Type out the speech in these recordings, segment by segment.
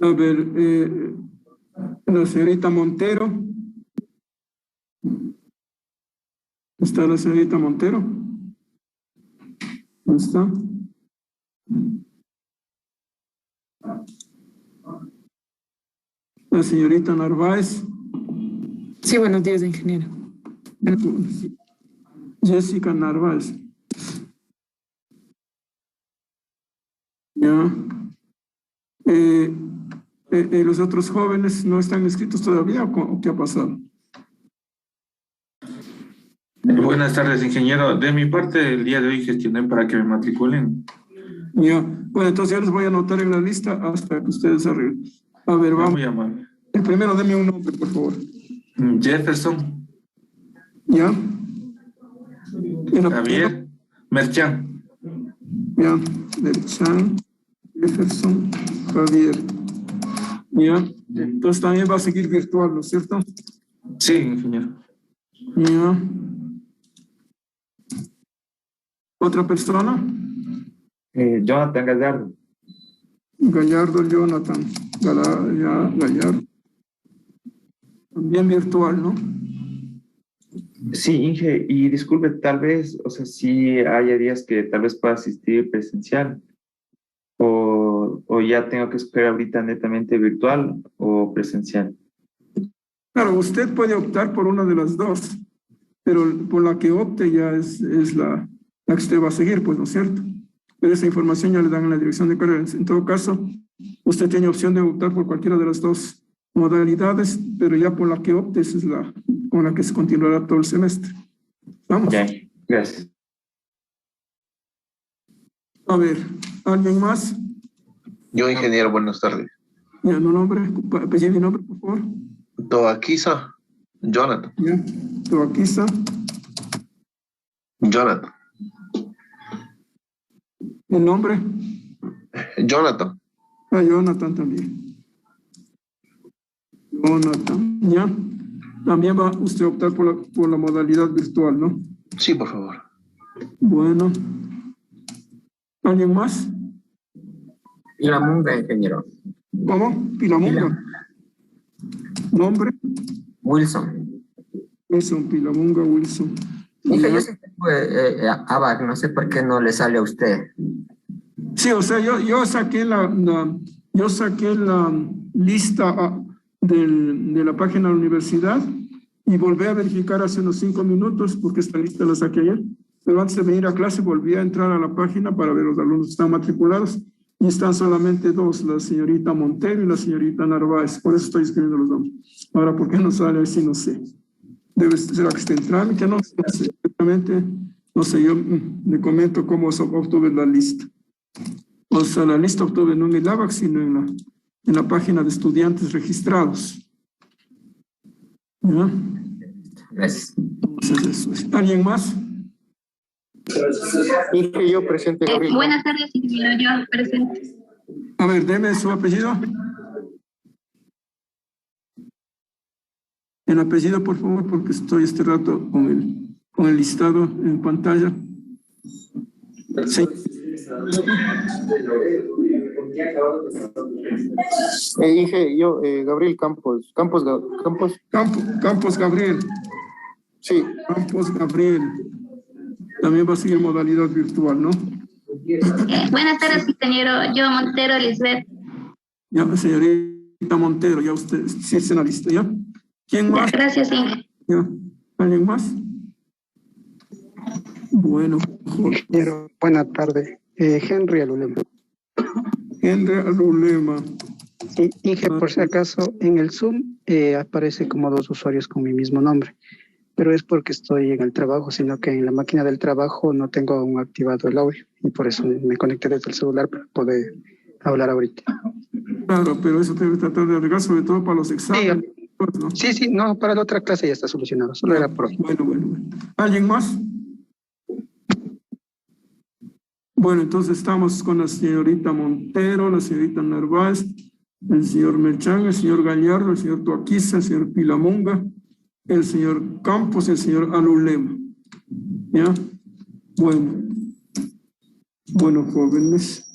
A ver, la señorita Montero. ¿Está la señorita Montero? ¿No está? La señorita Narváez. Sí, buenos días, ingeniero. Jessica Narváez. Ya. ¿Los otros jóvenes no están inscritos todavía o qué ha pasado? Buenas tardes, ingeniero. De mi parte, el día de hoy gestioné para que me matriculen. Ya. Bueno, entonces yo les voy a anotar en la lista hasta que ustedes arreglen. A ver, vamos. Muy amable. El primero, deme un nombre, por favor. Jefferson. ¿Ya? Javier Merchan. Ya, Merchan, Jefferson, Javier. Ya, entonces también va a seguir virtual, ¿no es cierto? Sí, ingeniero. Ya. ¿Otra persona? Jonathan Gallardo. Gallardo Jonathan. Gallardo. También virtual, ¿no? Sí, Inge, y disculpe, tal vez, o sea, sí haya días que tal vez pueda asistir presencial, o ya tengo que escoger ahorita netamente virtual o presencial. Claro, usted puede optar por una de las dos, pero por la que opte ya es la que usted va a seguir, pues, ¿no es cierto? Pero esa información ya le dan en la dirección de carreras. En todo caso, usted tiene opción de optar por cualquiera de las dos modalidades, pero ya por la que opte, esa es la con la que se continuará todo el semestre. Vamos. Ya, gracias. A ver, ¿alguien más? Yo, ingeniero, buenas tardes. Ya, no nombre, apellido y nombre, por favor. Toaquiza, Jonathan. Ya, Toaquiza. Jonathan. ¿El nombre? Jonathan. Ah, Jonathan también. Jonathan, ya. También va usted a optar por la modalidad virtual, ¿no? Sí, por favor. Bueno. ¿Alguien más? Pilamunga, ingeniero. ¿Cómo? Pilamunga. ¿Nombre? Wilson. Wilson, Pilamunga, Wilson. Dije, yo sí tengo ABAC, no sé por qué no le sale a usted. Sí, o sea, yo saqué la lista de la página de la universidad y volví a verificar hace unos 5 minutos porque esta lista la saqué ayer. Pero antes de venir a clase volví a entrar a la página para ver los alumnos que están matriculados y están solamente dos, la señorita Montero y la señorita Narváez. Por eso estoy escribiendo los nombres. Ahora, ¿por qué no sale así? No sé. Debe ser que esté en trámite, no sé exactamente. No sé, yo le comento cómo obtuve la lista. O sea, la lista obtuve no en el ABAC, sino en la página de estudiantes registrados. ¿Ya? Gracias. Entonces, eso es. ¿Alguien más? Dije yo presente. Buenas tardes, ingeniero, yo presente. A ver, deme su apellido. El apellido, por favor, porque estoy este rato con el listado en pantalla. Sí. Dije yo, Gabriel Campos. Campos. Campos Gabriel. Sí. Campos Gabriel. También va a seguir modalidad virtual, ¿no? Buenas tardes, ingeniero. Yo, Montero Lisbeth. Ya, señorita Montero, ya usted sí está en la lista, ¿ya? ¿Quién más? Gracias, Inge. ¿Ya? ¿Alguien más? Bueno. Ingeniero, buena tarde. Henry Alulema. Henry Alulema. Inge, por si acaso, en el Zoom aparece como dos usuarios con mi mismo nombre, pero es porque estoy en el trabajo, sino que en la máquina del trabajo no tengo aún activado el audio y por eso me conecté desde el celular para poder hablar ahorita. Claro, pero eso debe tratar de arreglar, sobre todo para los exámenes. ¿No? Sí, no, para la otra clase ya está solucionado, solo era por hoy. Bueno. ¿Alguien más? Bueno, entonces estamos con la señorita Montero, la señorita Narváez, el señor Merchan, el señor Gallardo, el señor Toaquiza, el señor Pilamunga, el señor Campos y el señor Alulema. ¿Ya? Bueno, jóvenes.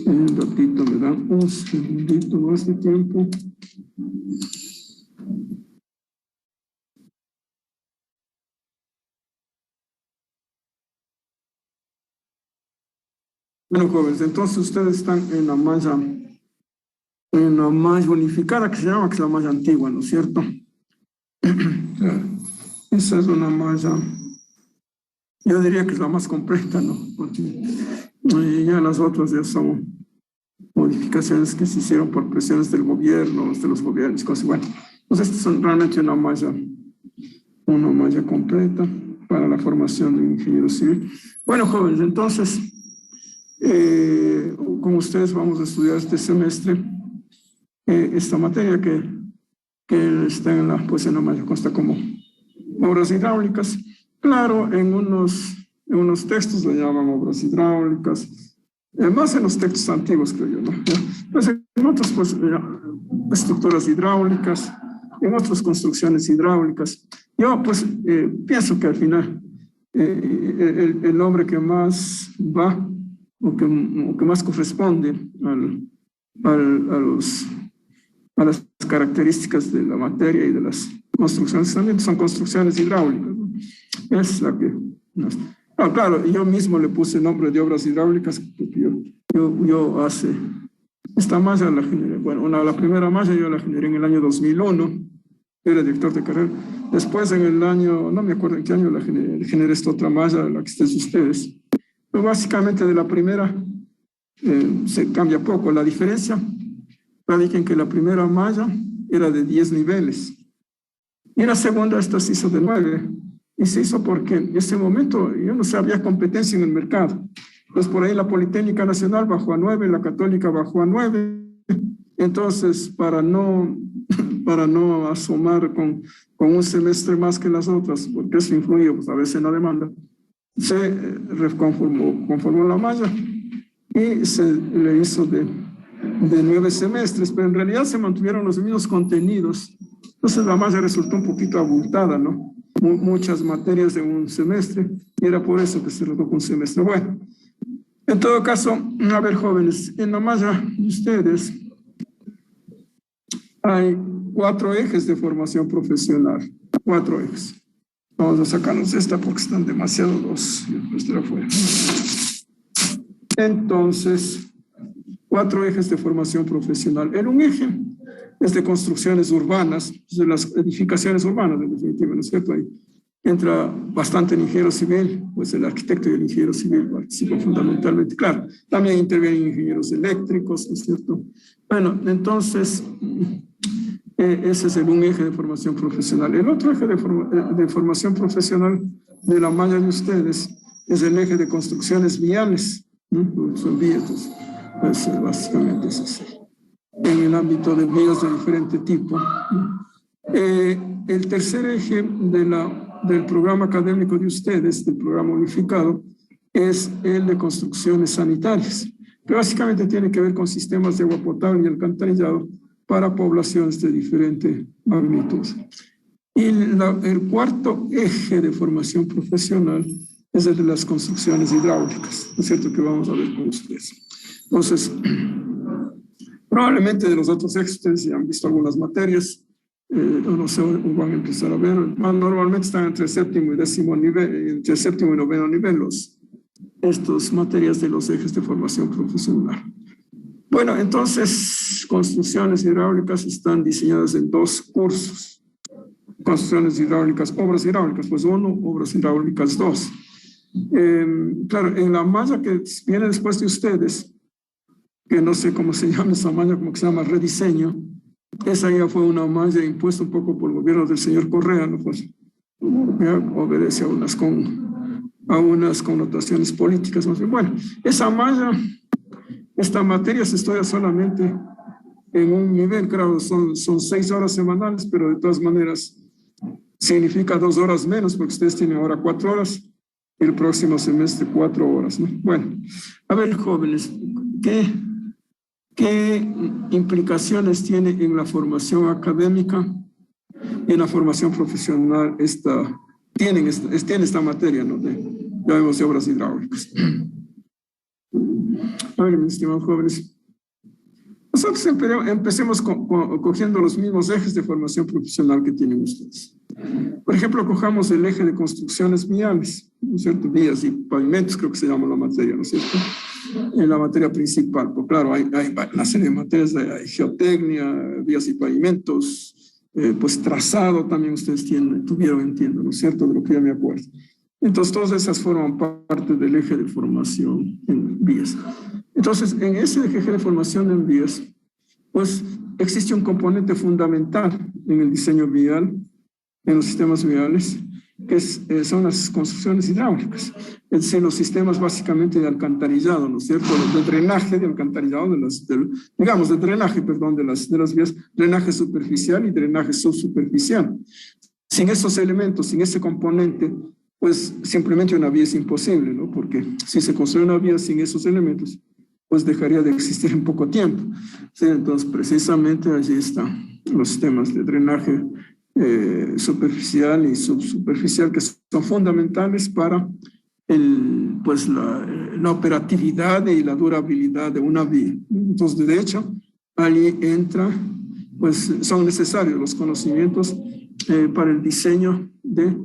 Un ratito, me dan un segundito más de tiempo. Bueno, jóvenes, entonces ustedes están en la malla unificada, que se llama, que es la malla antigua, ¿no es cierto? Esa es una malla, yo diría que es la más completa, ¿no? Porque ya las otras ya son modificaciones que se hicieron por presiones del gobierno, de los gobiernos, cosas. Bueno, pues estas son realmente una malla completa para la formación de un ingeniero civil. Bueno, jóvenes, entonces, con ustedes vamos a estudiar este semestre esta materia que está en la malla, consta como obras hidráulicas. Claro, en unos textos le llaman obras hidráulicas, más en los textos antiguos, creo yo, ¿no? Pues en otros, pues, estructuras hidráulicas, en otras construcciones hidráulicas. Yo, pues, pienso que al final el nombre que más va o que más corresponde a las características de la materia y de las construcciones también son construcciones hidráulicas, ¿no? Es la que... claro, yo mismo le puse el nombre de obras hidráulicas porque yo hace... Esta malla la generé, bueno, la primera malla yo la generé en el año 2001, era director de carrera. Después en el año, no me acuerdo en qué año la generé esta otra malla, la que estés ustedes. Pero básicamente de la primera se cambia poco. La diferencia radica en que la primera malla era de 10 niveles y la segunda esta se hizo de 9. Y se hizo porque en ese momento, yo no sé, había competencia en el mercado. Entonces, por ahí la Politécnica Nacional bajó a 9, la Católica bajó a 9. Entonces, para no asomar con un semestre más que las otras, porque eso influye pues, a veces en la demanda, se conformó la malla y se le hizo de 9 semestres, pero en realidad se mantuvieron los mismos contenidos. Entonces, la malla resultó un poquito abultada, ¿no? Muchas materias de un semestre, y era por eso que se redujo un semestre. Bueno, en todo caso, a ver, jóvenes, en la malla de ustedes hay 4 ejes de formación profesional, 4 ejes. Vamos a sacarnos esta porque están demasiado dos, estar afuera. Entonces, 4 ejes de formación profesional. En un eje es de construcciones urbanas, de las edificaciones urbanas, en definitiva, ¿no es cierto? Ahí entra bastante el ingeniero civil, pues el arquitecto y el ingeniero civil participan fundamentalmente. Claro, también intervienen ingenieros eléctricos, ¿no es cierto? Bueno, entonces, ese es un eje de formación profesional. El otro eje de formación profesional de la malla de ustedes es el eje de construcciones viales, ¿no? Son vías, pues básicamente es así. En el ámbito de vías de diferente tipo. El tercer eje del programa académico de ustedes, del programa unificado, es el de construcciones sanitarias, que básicamente tiene que ver con sistemas de agua potable y alcantarillado para poblaciones de diferente magnitud. Y el cuarto eje de formación profesional es el de las construcciones hidráulicas, ¿no es cierto? Que vamos a ver con ustedes. Entonces, probablemente de los otros ejes ustedes ya han visto algunas materias, no sé, van a empezar a ver. Normalmente están entre séptimo y décimo nivel, entre séptimo y noveno nivel, estas materias de los ejes de formación profesional. Bueno, entonces, construcciones hidráulicas están diseñadas en 2 cursos. Construcciones hidráulicas, obras hidráulicas, pues 1, obras hidráulicas 2. Claro, en la malla que viene después de ustedes, que no sé cómo se llama esa malla, como que se llama rediseño, esa ya fue una malla impuesta un poco por el gobierno del señor Correa, ¿no? Pues obedece a unas connotaciones políticas. ¿No? Bueno, esa malla, esta materia se estudia solamente en un nivel, claro, son 6 horas semanales, pero de todas maneras significa 2 horas menos, porque ustedes tienen ahora 4 horas, y el próximo semestre 4 horas, ¿no? Bueno, a ver, jóvenes, ¿qué implicaciones tiene en la formación académica y en la formación profesional tiene esta materia, ¿no? De obras hidráulicas? A ver, mis estimados jóvenes, nosotros empecemos cogiendo los mismos ejes de formación profesional que tienen ustedes. Por ejemplo, cojamos el eje de construcciones viales, ¿no es cierto? Vías y pavimentos, creo que se llama la materia, ¿no es cierto? En la materia principal, pues claro, hay una serie de materias, hay geotecnia, vías y pavimentos, pues trazado también ustedes tuvieron, entiendo, ¿no es cierto? De lo que ya me acuerdo. Entonces, todas esas forman parte del eje de formación en vías. Entonces, en ese eje de formación en vías, pues existe un componente fundamental en el diseño vial, en los sistemas viales, que son las construcciones hidráulicas, es decir, los sistemas básicamente de alcantarillado, ¿no es cierto? De drenaje de alcantarillado, de drenaje, perdón, de las vías, drenaje superficial y drenaje subsuperficial. Sin esos elementos, sin ese componente, pues simplemente una vía es imposible, ¿no? Porque si se construye una vía sin esos elementos, pues dejaría de existir en poco tiempo. ¿Sí? Entonces, precisamente allí están los sistemas de drenaje superficial y subsuperficial, que son fundamentales para la operatividad y la durabilidad de una vía. Entonces, de hecho, allí pues son necesarios los conocimientos para el diseño de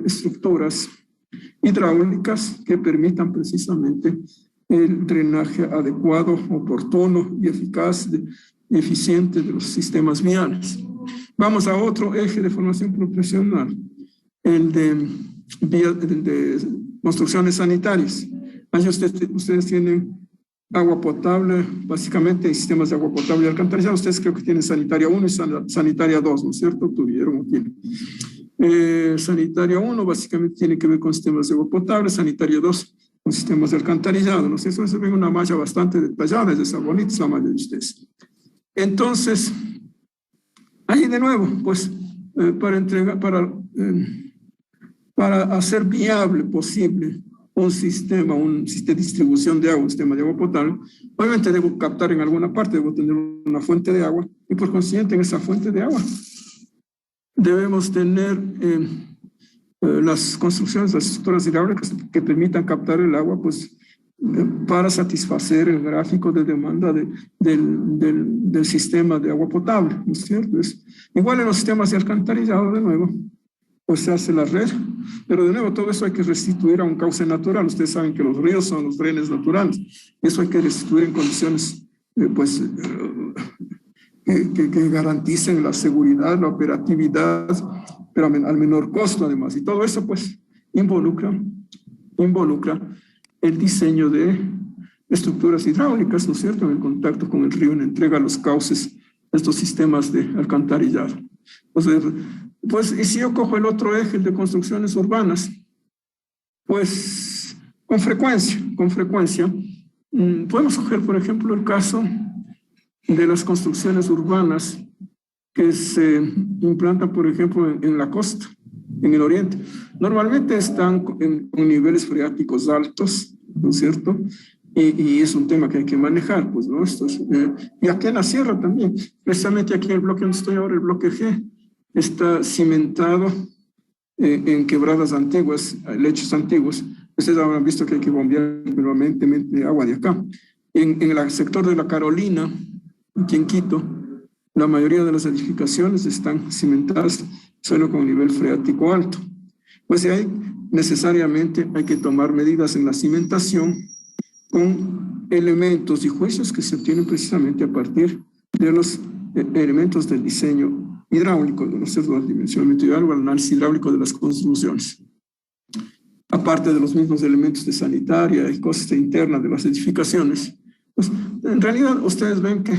estructuras hidráulicas que permitan precisamente el drenaje adecuado, oportuno y eficaz y eficiente de los sistemas viales. Vamos a otro eje de formación profesional, el de construcciones sanitarias. Allí ustedes tienen agua potable, básicamente sistemas de agua potable y alcantarillado. Ustedes creo que tienen sanitaria 1 y sanitaria 2, ¿no es cierto? Tuvieron o tienen. Sanitaria 1 básicamente tiene que ver con sistemas de agua potable, sanitaria 2 con sistemas de alcantarillado, ¿no? Eso se ve una malla bastante detallada, es esa bonita la malla de ustedes. Entonces, ahí de nuevo, pues, para hacer viable, posible, un sistema de distribución de agua, un sistema de agua potable, obviamente debo captar en alguna parte, debo tener una fuente de agua, y por consiguiente en esa fuente de agua debemos tener las construcciones, las estructuras hidráulicas que permitan captar el agua, pues, para satisfacer el gráfico de demanda del sistema de agua potable, ¿no es cierto? Igual en los sistemas de alcantarillado, de nuevo, pues se hace la red, pero de nuevo todo eso hay que restituir a un cauce natural. Ustedes saben que los ríos son los drenes naturales, eso hay que restituir en condiciones, que garanticen la seguridad, la operatividad, pero al menor costo además. Y todo eso pues involucra el diseño de estructuras hidráulicas, ¿no es cierto?, en el contacto con el río, en entrega a los cauces de estos sistemas de alcantarillado. Pues, y si yo cojo el otro eje, el de construcciones urbanas, pues con frecuencia, podemos coger, por ejemplo, el caso de las construcciones urbanas que se implantan, por ejemplo, en la costa, en el oriente. Normalmente están con niveles freáticos altos, ¿no es cierto? Y es un tema que hay que manejar, pues, ¿no? Y aquí en la sierra también, precisamente aquí en el bloque donde estoy ahora, el bloque G, está cimentado en quebradas antiguas, lechos antiguos. Ustedes habrán visto que hay que bombear permanentemente agua de acá. En el sector de la Carolina, aquí en Quito, la mayoría de las edificaciones están cimentadas solo con nivel freático alto. Pues ahí necesariamente hay que tomar medidas en la cimentación con elementos y juicios que se obtienen precisamente a partir de los elementos del diseño hidráulico, de los del dimensionamiento hidráulico, el análisis hidráulico de las construcciones. Aparte de los mismos elementos de sanitaria y coste interna de las edificaciones. Pues, en realidad, ustedes ven que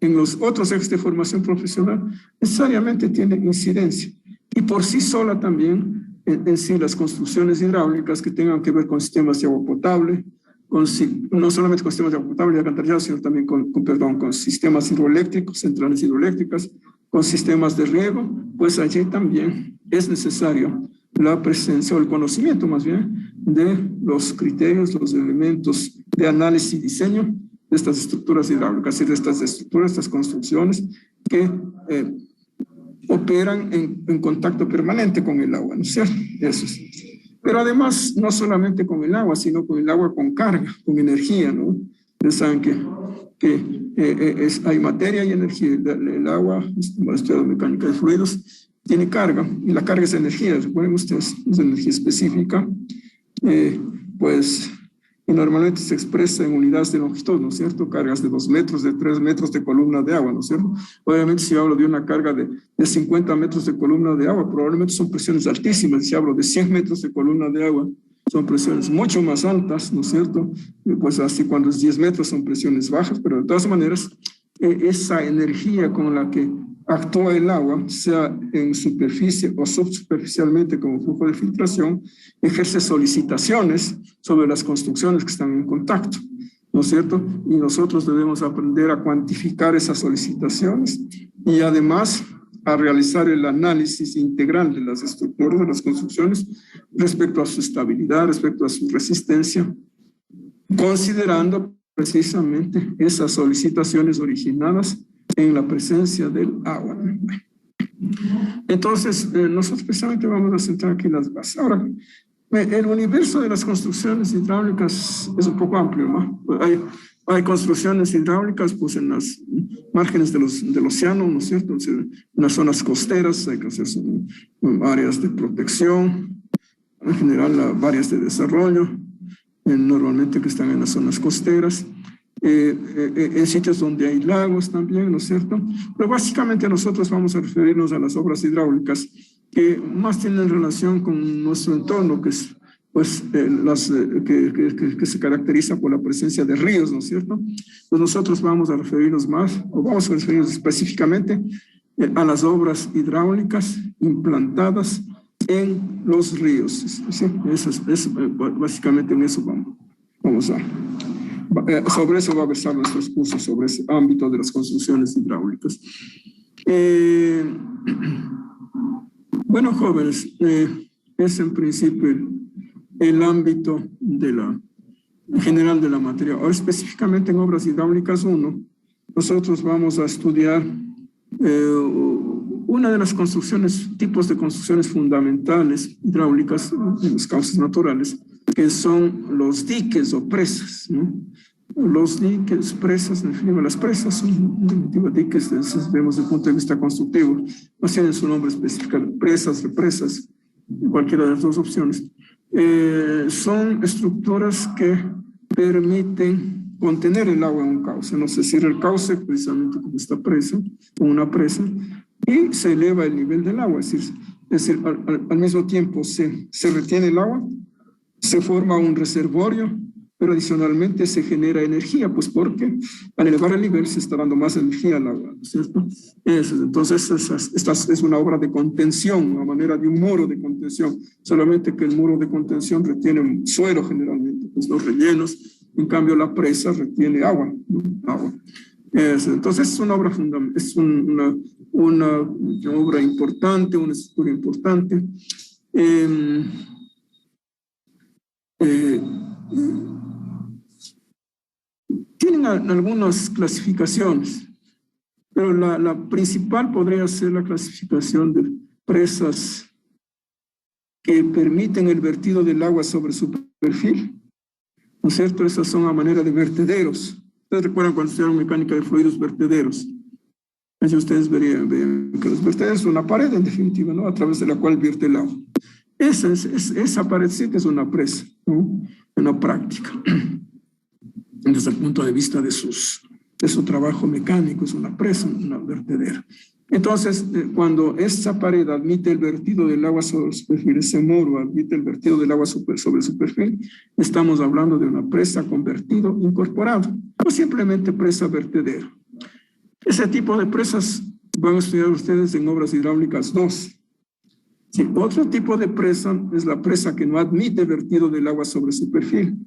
en los otros ejes de formación profesional necesariamente tienen incidencia. Y por sí sola también, en sí, las construcciones hidráulicas que tengan que ver con sistemas de agua potable, no solamente con sistemas de agua potable y alcantarillado, sino también con sistemas hidroeléctricos, centrales hidroeléctricas, con sistemas de riego, pues allí también es necesario la presencia o el conocimiento más bien de los criterios, los elementos de análisis y diseño de estas estructuras hidráulicas y de estas construcciones que operan en contacto permanente con el agua, ¿no es cierto? Eso es. Pero además, no solamente con el agua, sino con el agua con carga, con energía, ¿no? Ustedes saben que hay materia y energía. El agua, como estudio de mecánica de fluidos, tiene carga, y la carga es energía, recuerden ustedes, es energía específica, y normalmente se expresa en unidades de longitud, ¿no es cierto? Cargas de 2 metros, de 3 metros de columna de agua, ¿no es cierto? Obviamente, si hablo de una carga de 50 metros de columna de agua, probablemente son presiones altísimas. Si hablo de 100 metros de columna de agua, son presiones mucho más altas, ¿no es cierto? Pues así cuando es 10 metros son presiones bajas, pero de todas maneras, esa energía con la que actúa el agua, sea en superficie o subsuperficialmente como flujo de filtración, ejerce solicitaciones sobre las construcciones que están en contacto, ¿no es cierto? Y nosotros debemos aprender a cuantificar esas solicitaciones y además a realizar el análisis integral de las estructuras de las construcciones respecto a su estabilidad, respecto a su resistencia, considerando precisamente esas solicitaciones originadas en la presencia del agua. Entonces, nosotros precisamente vamos a centrar aquí las bases. Ahora, el universo de las construcciones hidráulicas es un poco amplio, ¿no? Hay construcciones hidráulicas pues, en las márgenes del océano, ¿no es cierto? En las zonas costeras hay que hacer áreas de protección, en general áreas de desarrollo, normalmente que están en las zonas costeras. En sitios donde hay lagos también, ¿no es cierto? Pero básicamente nosotros vamos a referirnos a las obras hidráulicas que más tienen relación con nuestro entorno, que es pues que se caracteriza por la presencia de ríos, ¿no es cierto? Pues nosotros vamos a referirnos más, o vamos a referirnos específicamente a las obras hidráulicas implantadas en los ríos. ¿Sí? Básicamente en eso vamos a... sobre eso va a versar nuestros cursos, sobre ese ámbito de las construcciones hidráulicas. Bueno, jóvenes, es en principio el ámbito general de la materia. Ahora, específicamente en obras hidráulicas 1, nosotros vamos a estudiar una de las tipos de construcciones fundamentales hidráulicas en los cauces naturales, que son los diques o presas, ¿no? Los diques, presas, en definitiva, las presas son en definitiva diques, vemos desde el punto de vista constructivo, no tienen su nombre específico, presas, represas, cualquiera de las dos opciones. Son estructuras que permiten contener el agua en un cauce, no se cierra el cauce precisamente como esta presa, como una presa, y se eleva el nivel del agua, es decir al mismo tiempo se retiene el agua, se forma un reservorio, pero adicionalmente se genera energía, pues porque al elevar el nivel se está dando más energía al agua, ¿no es cierto? Entonces, esta es una obra de contención, a manera de un muro de contención, solamente que el muro de contención retiene un suelo generalmente, pues los rellenos, en cambio la presa retiene agua, ¿no? Agua. Entonces es una obra fundamental, es una obra importante, una estructura importante. Tienen algunas clasificaciones, pero la principal podría ser la clasificación de presas que permiten el vertido del agua sobre su perfil, ¿no es cierto? Esas son a manera de vertederos. Ustedes recuerdan cuando estudiaron mecánica de fluidos, vertederos. Así ustedes verían que los vertederos son una pared, en definitiva, ¿no? A través de la cual vierte el agua. Esa pared sí que es una presa, ¿no? Una práctica. Desde el punto de vista de su trabajo mecánico, es una presa, una vertedera. Entonces, cuando esta pared admite el vertido del agua sobre su perfil, ese muro admite el vertido del agua sobre su perfil, estamos hablando de una presa con vertido incorporado, o simplemente presa vertedera. Ese tipo de presas van a estudiar ustedes en obras hidráulicas 2. Sí, otro tipo de presa es la presa que no admite vertido del agua sobre su perfil.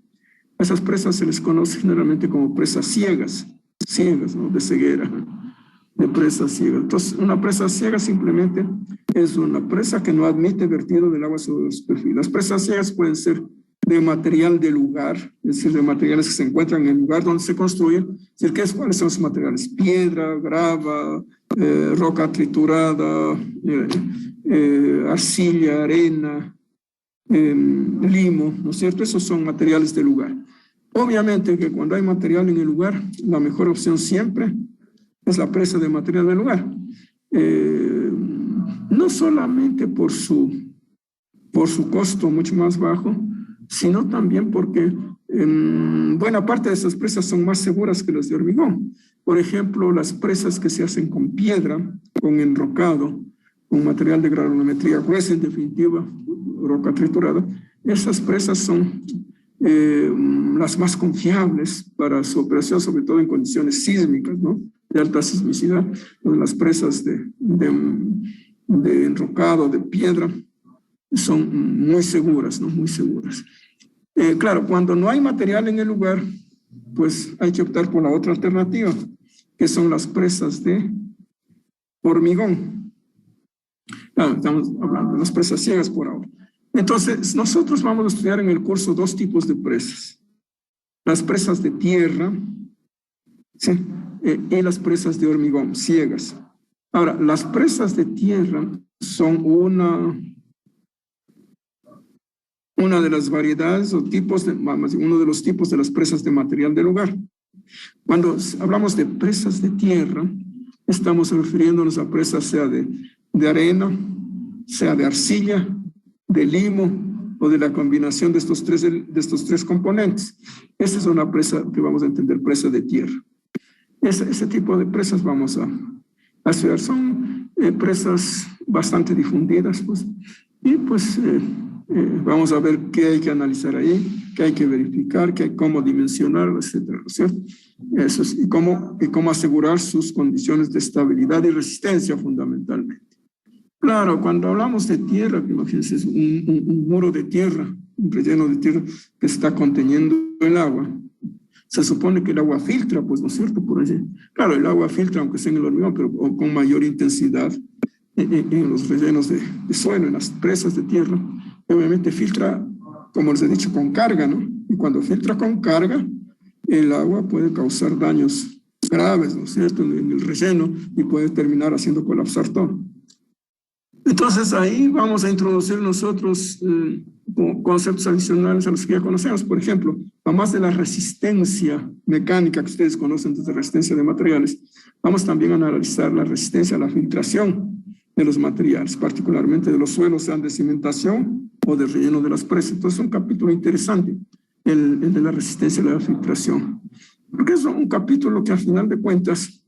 A esas presas se les conoce generalmente como presas ciegas, ¿no? De ceguera, de presas ciegas. Entonces, una presa ciega simplemente es una presa que no admite vertido del agua sobre su perfil. Las presas ciegas pueden ser de material de lugar, es decir, de materiales que se encuentran en el lugar donde se construyen. Es decir, ¿cuáles son esos materiales? Piedra, grava, roca triturada, arcilla, arena, limo, ¿no es cierto? Esos son materiales de lugar. Obviamente que cuando hay material en el lugar, la mejor opción siempre es la presa de material del lugar. No solamente por su costo mucho más bajo, sino también porque buena parte de esas presas son más seguras que las de hormigón. Por ejemplo, las presas que se hacen con piedra, con enrocado, con material de granulometría gruesa, en definitiva, roca triturada, esas presas son las más confiables para su operación, sobre todo en condiciones sísmicas, ¿no? De alta sismicidad. Las presas de enrocado, de piedra, son muy seguras, ¿no? Muy seguras. Claro, cuando no hay material en el lugar, pues hay que optar por la otra alternativa, que son las presas de hormigón. Claro, estamos hablando de las presas ciegas por ahora. Entonces, nosotros vamos a estudiar en el curso dos tipos de presas. Las presas de tierra, ¿sí? Y las presas de hormigón, ciegas. Ahora, las presas de tierra son una de las variedades o tipos, uno de los tipos de las presas de material del lugar. Cuando hablamos de presas de tierra, estamos refiriéndonos a presas sea de arena, sea de arcilla, de limo o de la combinación de estos tres componentes. Esta es una presa que vamos a entender, presa de tierra. Ese tipo de presas vamos a estudiar. Son presas bastante difundidas, pues, y pues vamos a ver qué hay que analizar ahí, qué hay que verificar, cómo dimensionarlo, etcétera, ¿no es cierto? Eso es, y cómo asegurar sus condiciones de estabilidad y resistencia fundamentalmente. Claro, cuando hablamos de tierra, imagínense, es un muro de tierra, un relleno de tierra que está conteniendo el agua. Se supone que el agua filtra, pues, ¿no es cierto? Por allí. Claro, el agua filtra, aunque sea en el hormigón, pero con mayor intensidad en los rellenos de suelo, en las presas de tierra. Obviamente filtra, como les he dicho, con carga, ¿no? Y cuando filtra con carga, el agua puede causar daños graves, ¿no es cierto?, en el relleno y puede terminar haciendo colapsar todo. Entonces ahí vamos a introducir nosotros conceptos adicionales a los que ya conocemos. Por ejemplo, además de la resistencia mecánica que ustedes conocen desde resistencia de materiales, vamos también a analizar la resistencia a la filtración de los materiales, particularmente de los suelos, sean de cimentación o de relleno de las presas. Entonces es un capítulo interesante, el de la resistencia a la filtración, porque es un capítulo que al final de cuentas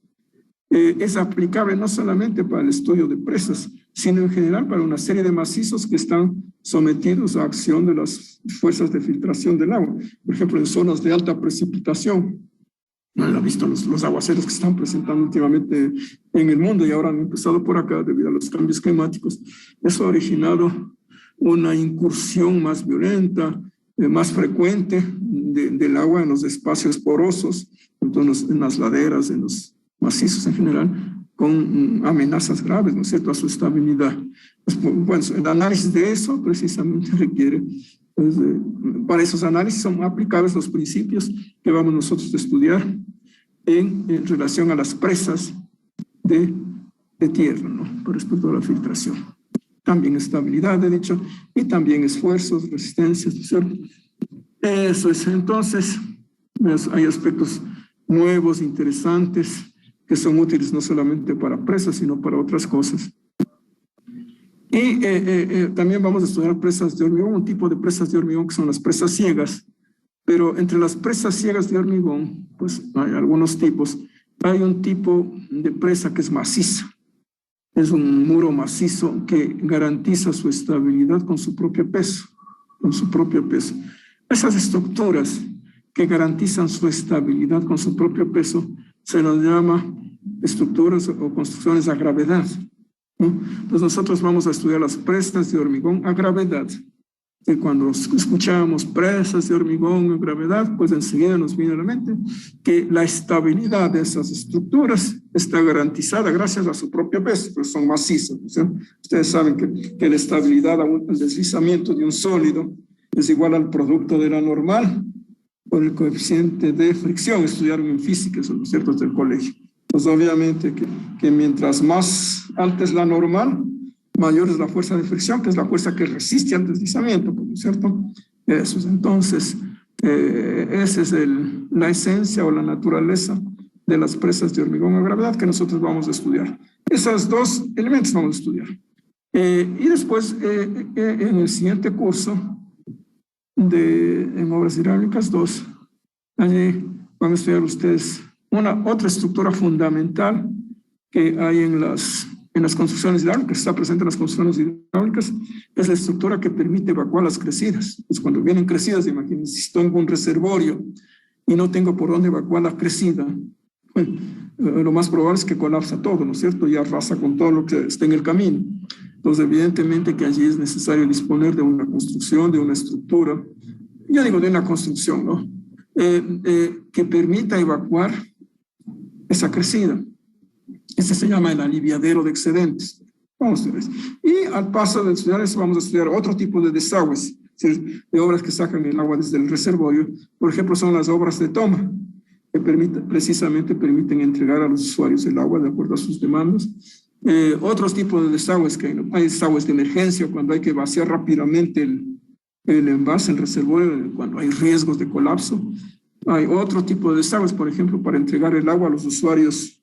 es aplicable no solamente para el estudio de presas, sino en general para una serie de macizos que están sometidos a acción de las fuerzas de filtración del agua. Por ejemplo, en zonas de alta precipitación. No han visto los aguaceros que están presentando últimamente en el mundo y ahora han empezado por acá debido a los cambios climáticos. Eso ha originado una incursión más violenta, más frecuente del agua en los espacios porosos, entonces en las laderas, en los macizos en general, con amenazas graves, ¿no es cierto?, a su estabilidad. Pues, bueno, el análisis de eso precisamente requiere, pues, para esos análisis son aplicables los principios que vamos nosotros a estudiar en relación a las presas de tierra, ¿no?, con respecto a la filtración. También estabilidad, he dicho, y también esfuerzos, resistencias, ¿no es cierto? Eso es. Entonces, hay aspectos nuevos, interesantes, que son útiles no solamente para presas, sino para otras cosas. Y también vamos a estudiar presas de hormigón, un tipo de presas de hormigón que son las presas ciegas. Pero entre las presas ciegas de hormigón, pues hay algunos tipos. Hay un tipo de presa que es maciza. Es un muro macizo que garantiza su estabilidad con su propio peso, Esas estructuras que garantizan su estabilidad con su propio peso se las llama estructuras o construcciones a gravedad, ¿no? Entonces nosotros vamos a estudiar las presas de hormigón a gravedad. Y cuando escuchamos presas de hormigón a gravedad, pues enseguida nos viene a la mente que la estabilidad de esas estructuras está garantizada gracias a su propio peso, pues son macizas, ¿sí? Ustedes saben que la estabilidad al deslizamiento de un sólido es igual al producto de la normal por el coeficiente de fricción. Estudiaron en física, eso, ¿no es cierto?, desde el colegio. Pues obviamente que mientras más alta es la normal, mayor es la fuerza de fricción, que es la fuerza que resiste al deslizamiento, ¿no es cierto? Eso es. Entonces, Esa es la esencia o la naturaleza de las presas de hormigón a gravedad que nosotros vamos a estudiar. Esos dos elementos vamos a estudiar. Y después, en el siguiente curso, en obras hidráulicas 2, allí van a estudiar ustedes otra estructura fundamental que hay en las construcciones hidráulicas, está presente en las construcciones hidráulicas, es la estructura que permite evacuar las crecidas. Pues cuando vienen crecidas, imagínense, si tengo un reservorio y no tengo por dónde evacuar la crecida, bueno, lo más probable es que colapsa todo, ¿no es cierto? Y arrasa con todo lo que esté en el camino. Entonces, evidentemente que allí es necesario disponer de una construcción, de una estructura, yo digo de una construcción, ¿no? Que permita evacuar esa crecida. Ese se llama el aliviadero de excedentes. Vamos a ver. Y al paso de estudiar eso, vamos a estudiar otro tipo de desagües, es decir, de obras que sacan el agua desde el reservorio. Por ejemplo, son las obras de toma, que precisamente permiten entregar a los usuarios el agua de acuerdo a sus demandas. Otros tipos de desagües, que hay desagües de emergencia, cuando hay que vaciar rápidamente el envase, el reservorio, cuando hay riesgos de colapso. Hay otro tipo de desagües, por ejemplo, para entregar el agua a los usuarios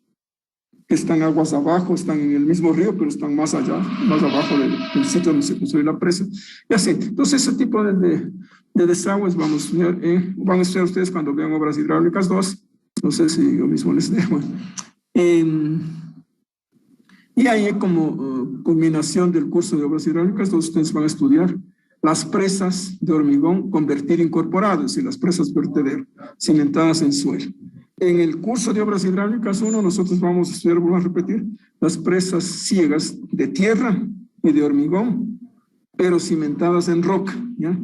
que están aguas abajo, están en el mismo río, pero están más allá, más abajo del sitio donde se construye la presa. Y así. Entonces, ese tipo de desagües van a estudiar ustedes cuando vean obras hidráulicas 2. No sé si yo mismo les dejo. Y ahí, como culminación del curso de obras hidráulicas 2, ustedes van a estudiar las presas de hormigón convertido incorporado, es decir, las presas vertedero, cimentadas en suelo. En el curso de obras hidráulicas 1, nosotros vamos a estudiar, vuelvo a repetir, las presas ciegas de tierra y de hormigón, pero cimentadas en roca, ¿ya?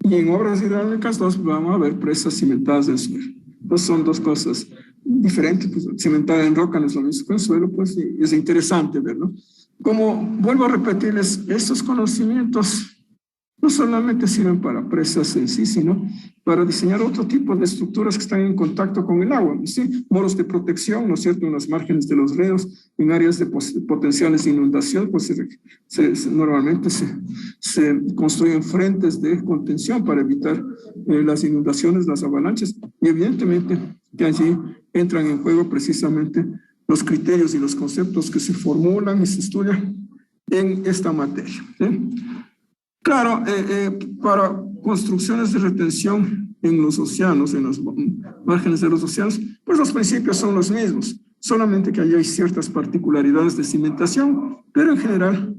Y en obras hidráulicas 2 vamos a ver presas cimentadas en suelo. Pues son dos cosas diferentes, pues cimentada en roca no es lo mismo que en suelo, pues es interesante verlo. Como vuelvo a repetirles, estos conocimientos no solamente sirven para presas en sí, sino para diseñar otro tipo de estructuras que están en contacto con el agua, ¿sí? Muros de protección, ¿no es cierto?, en las márgenes de los ríos, en áreas de potenciales de inundación, pues normalmente se construyen frentes de contención para evitar las inundaciones, las avalanchas, y evidentemente que allí entran en juego precisamente los criterios y los conceptos que se formulan y se estudian en esta materia, ¿sí? Claro, para construcciones de retención en los océanos, en los márgenes de los océanos, pues los principios son los mismos, solamente que allí hay ciertas particularidades de cimentación, pero en general,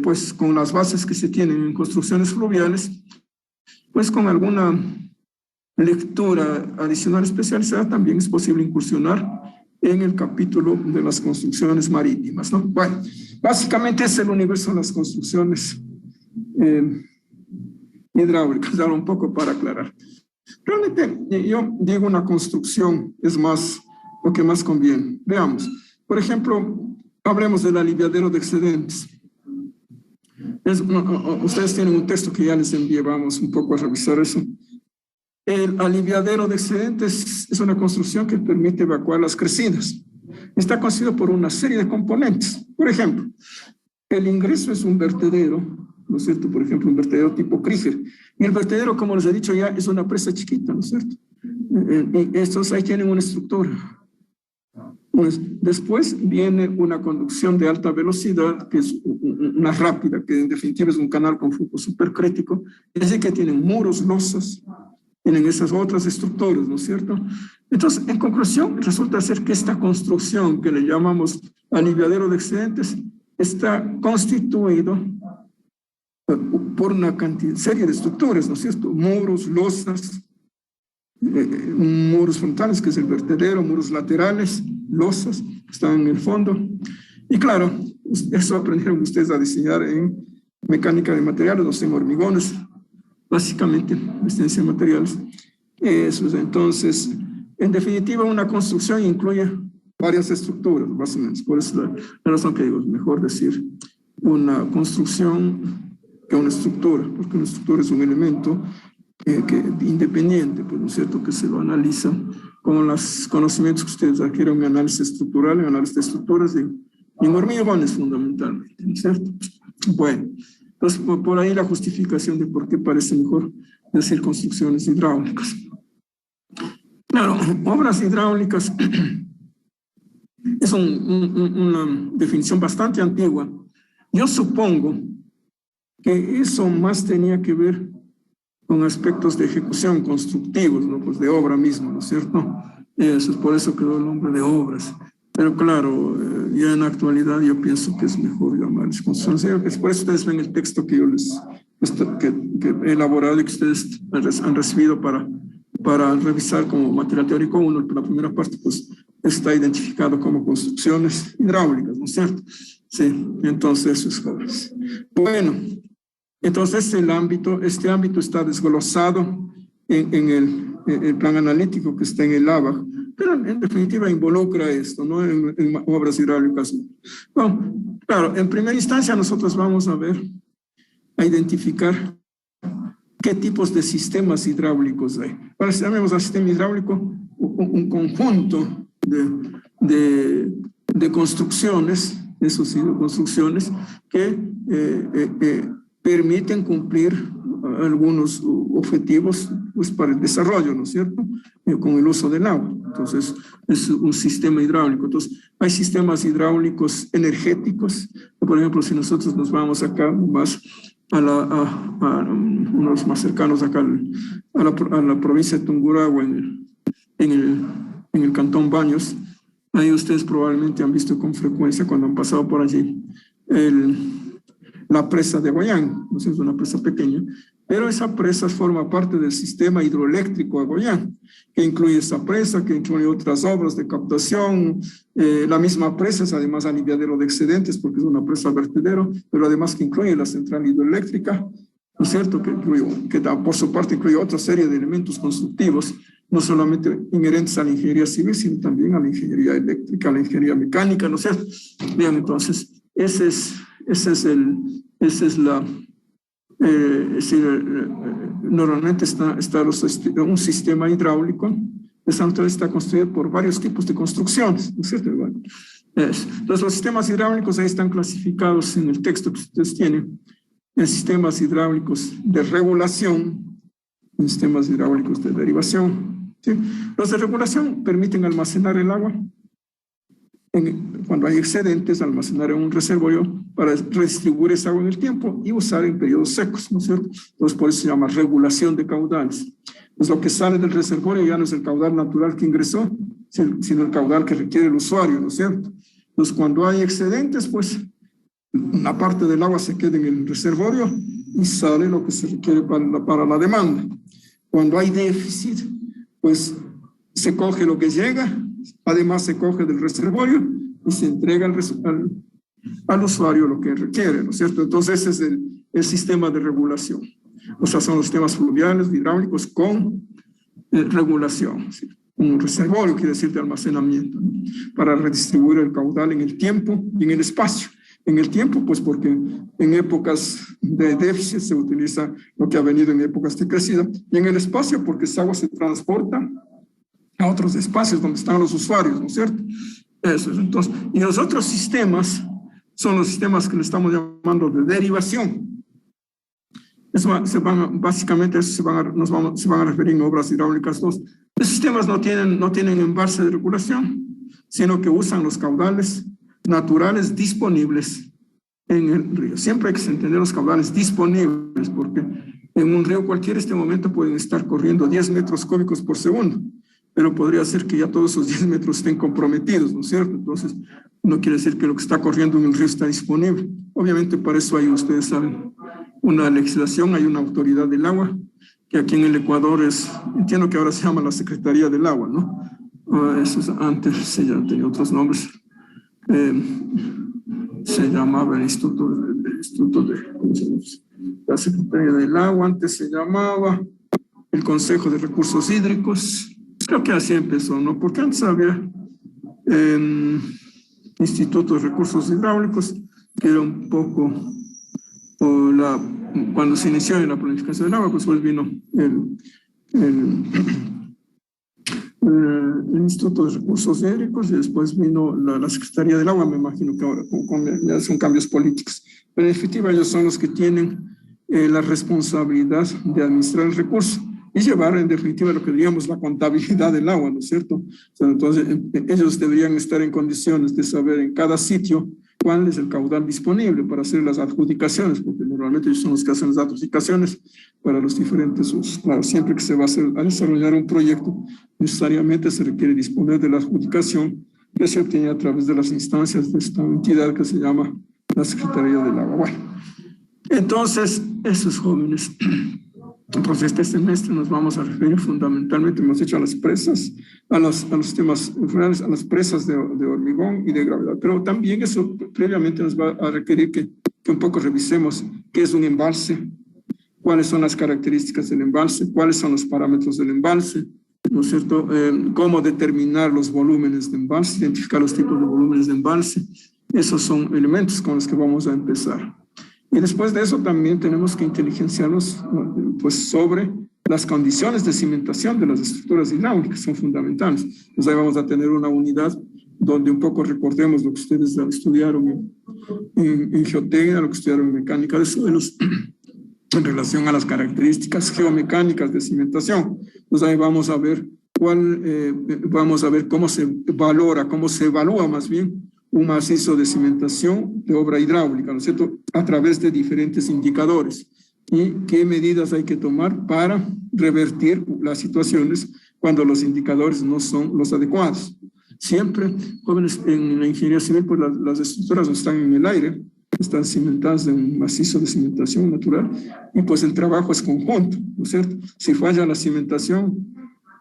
pues con las bases que se tienen en construcciones fluviales, pues con alguna lectura adicional especializada también es posible incursionar en el capítulo de las construcciones marítimas, ¿no? Bueno, básicamente es el universo de las construcciones hidráulicas, ahora un poco para aclarar. Realmente yo digo una construcción es más lo que más conviene. Veamos, por ejemplo, hablemos del aliviadero de excedentes. Ustedes tienen un texto que ya les envié, vamos un poco a revisar eso. El aliviadero de excedentes es una construcción que permite evacuar las crecidas. Está constituido por una serie de componentes. Por ejemplo, el ingreso es un vertedero, ¿no es cierto? Por ejemplo, un vertedero tipo Krieger. Y el vertedero, como les he dicho ya, es una presa chiquita, ¿no es cierto? Estos ahí tienen una estructura. Pues después viene una conducción de alta velocidad, que es una rápida, que en definitiva es un canal con flujo supercrítico. Es decir, que tienen muros, losas, tienen esas otras estructuras, ¿no es cierto? Entonces, en conclusión, resulta ser que esta construcción que le llamamos aliviadero de excedentes está constituido por una serie de estructuras, ¿no es cierto? Muros, losas, muros frontales, que es el vertedero, muros laterales, losas, que están en el fondo. Y claro, eso aprendieron ustedes a diseñar en mecánica de materiales, o sea, en hormigones, básicamente, resistencia de materiales. Eso es, entonces, en definitiva, una construcción incluye varias estructuras, más o menos. Por eso la razón que digo, es mejor decir una construcción que una estructura, porque una estructura es un elemento independiente, pues, ¿no es cierto?, que se lo analiza con los conocimientos que ustedes adquieren en análisis estructural, en análisis de estructuras y en hormigones fundamentalmente, ¿no es cierto? Bueno, entonces por ahí la justificación de por qué parece mejor decir construcciones hidráulicas. Claro, obras hidráulicas es una definición bastante antigua. Yo supongo que eso más tenía que ver con aspectos de ejecución constructivos, ¿no? Pues de obra misma, ¿no es cierto? Eso es por eso quedó el nombre de obras. Pero claro, ya en la actualidad yo pienso que es mejor llamarles construcciones. Es por eso ustedes ven el texto que yo que he elaborado y que ustedes han recibido para revisar como material teórico 1. La primera parte pues está identificado como construcciones hidráulicas, ¿no es cierto? Sí, entonces eso es obras. Bueno, entonces este ámbito está desglosado en el plan analítico que está en el ABAC, pero en definitiva involucra esto, ¿no? En obras hidráulicas. Bueno, claro, en primera instancia nosotros vamos a identificar qué tipos de sistemas hidráulicos hay. Ahora, si llamemos al sistema hidráulico un conjunto de construcciones, eso sí, de construcciones que permiten cumplir algunos objetivos pues, para el desarrollo, ¿no es cierto? Con el uso del agua. Entonces, es un sistema hidráulico. Entonces, hay sistemas hidráulicos energéticos. Por ejemplo, si nosotros nos vamos acá más a unos más cercanos acá a la provincia de Tungurahua, en el cantón Baños, ahí ustedes probablemente han visto con frecuencia cuando han pasado por allí la presa de Goyán, ¿no? Es una presa pequeña, pero esa presa forma parte del sistema hidroeléctrico de Goyán, que incluye esa presa, que incluye otras obras de captación. La misma presa es además aliviadero de excedentes porque es una presa vertedero, pero además que incluye la central hidroeléctrica, ¿no es cierto? Que por su parte incluye otra serie de elementos constructivos, no solamente inherentes a la ingeniería civil, sino también a la ingeniería eléctrica, a la ingeniería mecánica, ¿no es cierto? Bien, entonces, normalmente está un sistema hidráulico, está construido por varios tipos de construcciones, ¿no es cierto? Bueno, entonces, los sistemas hidráulicos ahí están clasificados en el texto que ustedes tienen, en sistemas hidráulicos de regulación, en sistemas hidráulicos de derivación. ¿Sí? Los de regulación permiten almacenar el agua cuando hay excedentes, almacenar en un reservorio para redistribuir esa agua en el tiempo y usar en periodos secos, ¿no es cierto? Entonces, por eso se llama regulación de caudales. Pues lo que sale del reservorio ya no es el caudal natural que ingresó, sino el caudal que requiere el usuario, ¿no es cierto? Entonces, cuando hay excedentes, pues una parte del agua se queda en el reservorio y sale lo que se requiere para la demanda. Cuando hay déficit, pues se coge lo que llega, además se coge del reservorio y se entrega al usuario lo que requiere, ¿no es cierto? Entonces ese es el sistema de regulación. O sea, son los sistemas fluviales, hidráulicos con regulación. ¿Sí? Un reservorio quiere decir de almacenamiento, ¿no? Para redistribuir el caudal en el tiempo y en el espacio. En el tiempo, pues porque en épocas de déficit se utiliza lo que ha venido en épocas de crecida, y en el espacio porque esa agua se transporta a otros espacios donde están los usuarios, ¿no es cierto? Eso es, entonces, y los otros sistemas son los sistemas que le estamos llamando de derivación. Básicamente se van a referir en obras hidráulicas 2. Los sistemas no tienen embalse de regulación, sino que usan los caudales naturales disponibles en el río. Siempre hay que entender los caudales disponibles, porque en un río cualquiera en este momento pueden estar corriendo 10 metros cúbicos por segundo, pero podría ser que ya todos esos 10 metros estén comprometidos, ¿no es cierto? Entonces, no quiere decir que lo que está corriendo en el río está disponible. Obviamente, para eso hay, ustedes saben, una legislación, hay una autoridad del agua, que aquí en el Ecuador entiendo que ahora se llama la Secretaría del Agua, ¿no? Eso antes se ya tenía otros nombres. Se llamaba el Instituto de la Secretaría del Agua, antes se llamaba el Consejo de Recursos Hídricos. Creo que así empezó, ¿no? Porque antes había Instituto de Recursos Hidráulicos, que era un poco cuando se inició en la planificación del agua, pues vino el Instituto de Recursos Hídricos y después vino la Secretaría del Agua, me imagino que ahora ya son cambios políticos. Pero en definitiva ellos son los que tienen la responsabilidad de administrar el recurso y llevar en definitiva lo que diríamos la contabilidad del agua, ¿no es cierto? O sea, entonces ellos deberían estar en condiciones de saber en cada sitio cuál es el caudal disponible para hacer las adjudicaciones, porque normalmente ellos son los que hacen las adjudicaciones para los diferentes usos. Claro, siempre que se va a desarrollar un proyecto, necesariamente se requiere disponer de la adjudicación que se obtiene a través de las instancias de esta entidad que se llama la Secretaría del Agua. Bueno, entonces, esos jóvenes, entonces este semestre nos vamos a referir fundamentalmente, hemos hecho a las presas, a los temas reales, a las presas de hormigón y de gravedad, pero también eso previamente nos va a requerir que un poco revisemos qué es un embalse, cuáles son las características del embalse, cuáles son los parámetros del embalse, ¿no es cierto? Cómo determinar los volúmenes de embalse, identificar los tipos de volúmenes de embalse. Esos son elementos con los que vamos a empezar. Y después de eso también tenemos que inteligenciarnos pues, sobre las condiciones de cimentación de las estructuras hidráulicas, son fundamentales. Entonces ahí vamos a tener una unidad donde un poco recordemos lo que ustedes estudiaron en geotecnia, lo que estudiaron en mecánica de suelos, en relación a las características geomecánicas de cimentación. Entonces ahí vamos a ver cómo se valora, cómo se evalúa más bien un macizo de cimentación de obra hidráulica, ¿no es cierto?, a través de diferentes indicadores y qué medidas hay que tomar para revertir las situaciones cuando los indicadores no son los adecuados. Siempre, jóvenes, en la ingeniería civil, pues las estructuras no están en el aire, están cimentadas de un macizo de cimentación natural y pues el trabajo es conjunto, ¿no es cierto? Si falla la cimentación,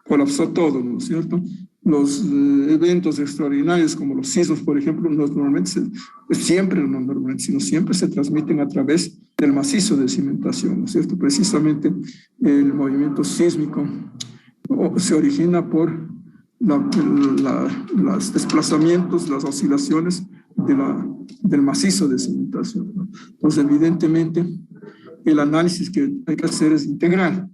colapsó todo, ¿no es cierto? Los eventos extraordinarios como los sismos, por ejemplo, no siempre se transmiten a través del macizo de cimentación, ¿no es cierto? Precisamente el movimiento sísmico se origina por los desplazamientos, las oscilaciones del macizo de cimentación, ¿no? Entonces, evidentemente, el análisis que hay que hacer es integral.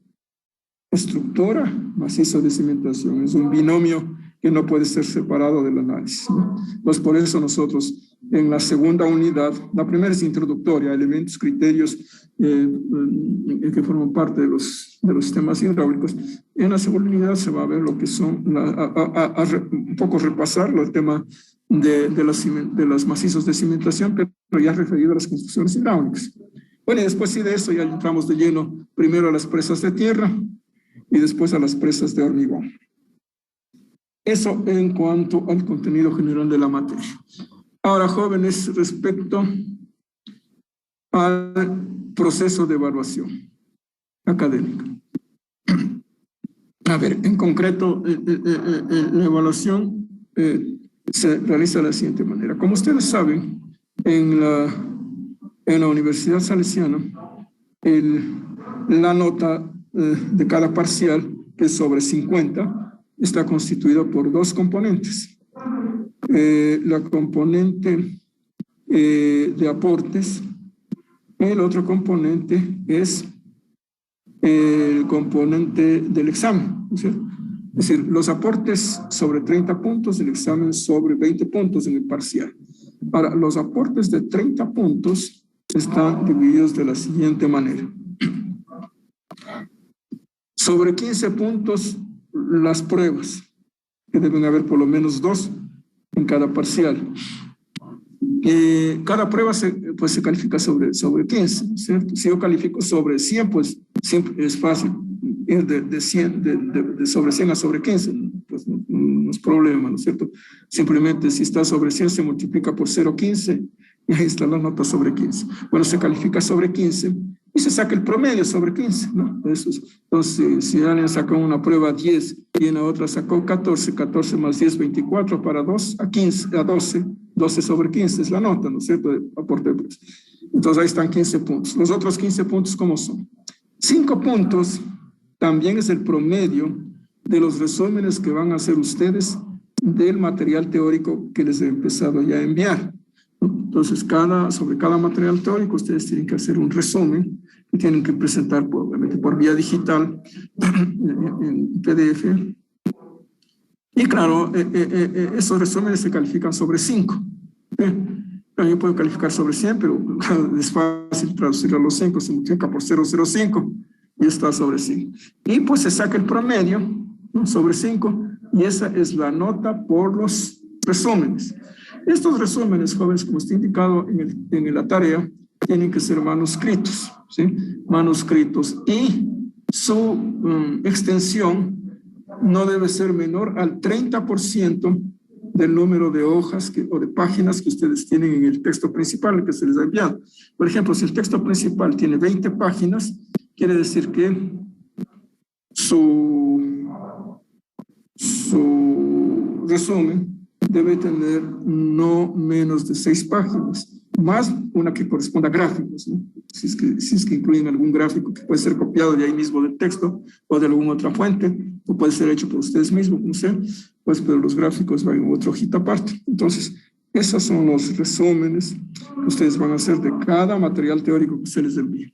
Estructura, macizo de cimentación, es un binomio que no puede ser separado del análisis, ¿no? Pues por eso nosotros en la segunda unidad, la primera es introductoria, elementos, criterios que forman parte de los sistemas hidráulicos. En la segunda unidad se va a ver lo que son, un poco repasar el tema de los macizos de cimentación, pero ya referido a las construcciones hidráulicas. Bueno, y después sí de eso ya entramos de lleno primero a las presas de tierra y después a las presas de hormigón. Eso en cuanto al contenido general de la materia. Ahora, jóvenes, respecto al proceso de evaluación académica. A ver, en concreto, la evaluación se realiza de la siguiente manera. Como ustedes saben, en la Universidad Salesiana, la nota de cada parcial, que es sobre 50, está constituida por dos componentes. La componente de aportes, el otro componente es el componente del examen, ¿no es cierto? Es decir, los aportes sobre 30 puntos, el examen sobre 20 puntos en el parcial. Ahora, los aportes de 30 puntos están divididos de la siguiente manera. Sobre 15 puntos, las pruebas, que deben haber por lo menos 2 en cada parcial. Cada prueba se califica sobre 15, ¿no es cierto? Si yo califico sobre 100, pues siempre es fácil ir de sobre 100 a sobre 15, pues no es problema, ¿no es cierto? Simplemente si está sobre 100 se multiplica por 0,15 y ahí está la nota sobre 15. Bueno, se califica sobre 15 y se saca el promedio sobre 15, ¿no? Entonces, si alguien sacó una prueba 10 y en la otra sacó 14, 14 más 10, 24, para 2 a 12, 12 sobre 15 es la nota, ¿no es cierto? De aporte de precios. Entonces ahí están 15 puntos. Los otros 15 puntos, ¿cómo son? 5 puntos también es el promedio de los resúmenes que van a hacer ustedes del material teórico que les he empezado ya a enviar. Entonces, sobre cada material teórico ustedes tienen que hacer un resumen y tienen que presentar, obviamente, por vía digital en PDF. Y claro, esos resúmenes se califican sobre 5. También puedo calificar sobre 100, pero es fácil traducirlo a los 5, se multiplica por 0,05 y está sobre 5. Y pues se saca el promedio, ¿no?, sobre 5, y esa es la nota por los resúmenes. Estos resúmenes, jóvenes, como está indicado en la tarea, tienen que ser manuscritos, ¿sí? Manuscritos, y su extensión no debe ser menor al 30% del número de hojas o de páginas que ustedes tienen en el texto principal que se les ha enviado. Por ejemplo, si el texto principal tiene 20 páginas, quiere decir que su resumen debe tener no menos de 6 páginas, más una que corresponda a gráficos, ¿no? Si es que incluyen algún gráfico que puede ser copiado de ahí mismo del texto o de alguna otra fuente, o puede ser hecho por ustedes mismos, como sea, pues, pero los gráficos van en otra hojita aparte. Entonces, esos son los resúmenes que ustedes van a hacer de cada material teórico que se les envíe.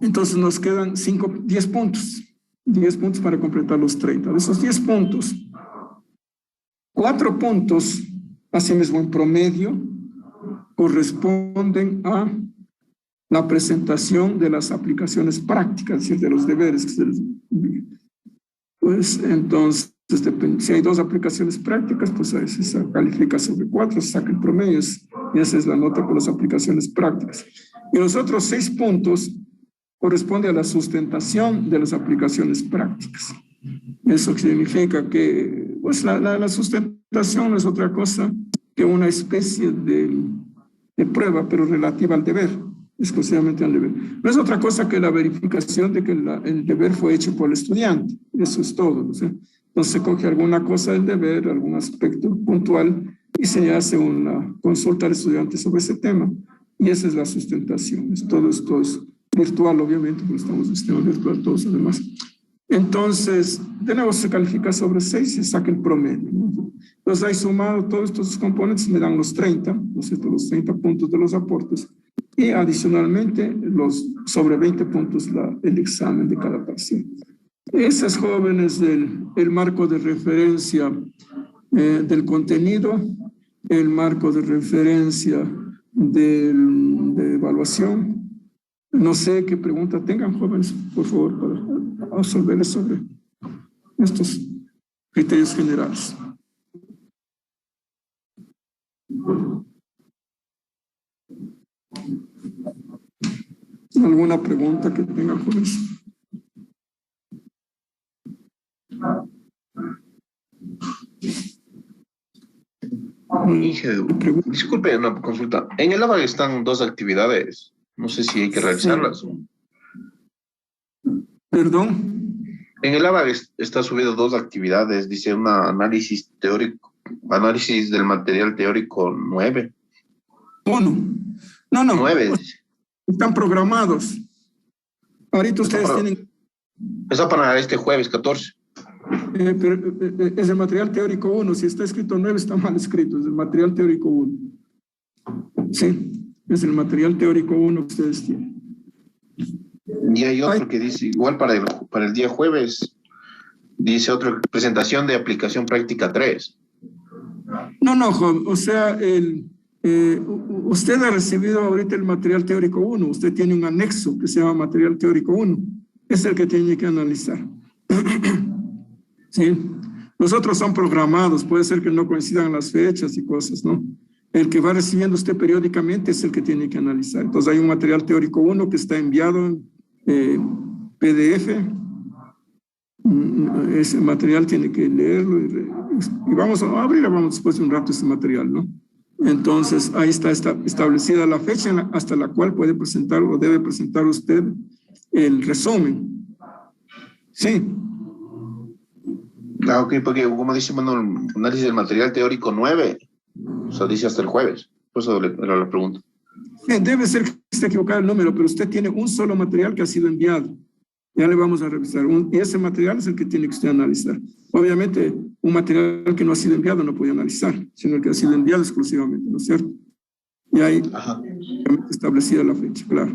Entonces, nos quedan 10 puntos. 10 puntos para completar los 30. De esos 10 puntos, 4 puntos, asimismo en promedio, corresponden a la presentación de las aplicaciones prácticas, es decir, de los deberes que se les envían. Pues entonces, si hay 2 aplicaciones prácticas, pues a veces se califica sobre 4, se saca el promedio, y esa es la nota por las aplicaciones prácticas. Y los otros 6 puntos corresponde a la sustentación de las aplicaciones prácticas. Eso significa que pues, la sustentación no es otra cosa que una especie de prueba, pero relativa al deber, exclusivamente al deber. No es otra cosa que la verificación de que el deber fue hecho por el estudiante. Eso es todo, ¿no? Entonces se coge alguna cosa del deber, algún aspecto puntual, y se hace una consulta al estudiante sobre ese tema. Y esa es la sustentación. Esto es virtual, obviamente, porque estamos en sistema virtual todos los demás. Entonces, de nuevo se califica sobre 6 y se saca el promedio, ¿no? Entonces, ahí sumado todos estos componentes me dan los 30, ¿no es cierto?, los 30 puntos de los aportes, y adicionalmente los sobre 20 puntos el examen de cada parcial. Esas jóvenes el marco de referencia del contenido, el marco de referencia de evaluación. No sé qué pregunta tengan, jóvenes, por favor, para resolverles sobre estos criterios generales. ¿Alguna pregunta que tengan, jóvenes? Inge, disculpe una consulta. En el ABAC están 2 actividades. No sé si hay que realizarlas. ¿Perdón? En el ABAC está subido 2 actividades. Dice un análisis teórico, análisis del material teórico 9. 1. No. 9. Están programados. Ahorita ustedes tienen... Está para este jueves 14. Pero es el material teórico 1. Si está escrito 9, está mal escrito. Es el material teórico 1. Sí, es el material teórico 1 que ustedes tienen. Y hay otro que dice, igual para el día jueves, dice otra presentación de aplicación práctica 3. No, Juan, o sea, usted ha recibido ahorita el material teórico 1, usted tiene un anexo que se llama material teórico 1, es el que tiene que analizar. ¿Sí? Los otros son programados, puede ser que no coincidan las fechas y cosas, ¿no? El que va recibiendo usted periódicamente es el que tiene que analizar. Entonces hay un material teórico 1 que está enviado en PDF. Ese material tiene que leerlo y vamos a abrir, vamos después de un rato ese material, ¿no? Entonces ahí está establecida la fecha hasta la cual puede presentar o debe presentar usted el resumen. Sí. Ah, ok, porque como dice, bueno, análisis del material teórico 9, o sea, dice hasta el jueves. Por eso era la pregunta. Debe ser que esté equivocado el número, pero usted tiene un solo material que ha sido enviado. Ya le vamos a revisar. Y ese material es el que tiene que usted analizar. Obviamente, un material que no ha sido enviado no puede analizar, sino el que ha sido enviado exclusivamente, ¿no es cierto? Y ahí establecida la fecha, claro.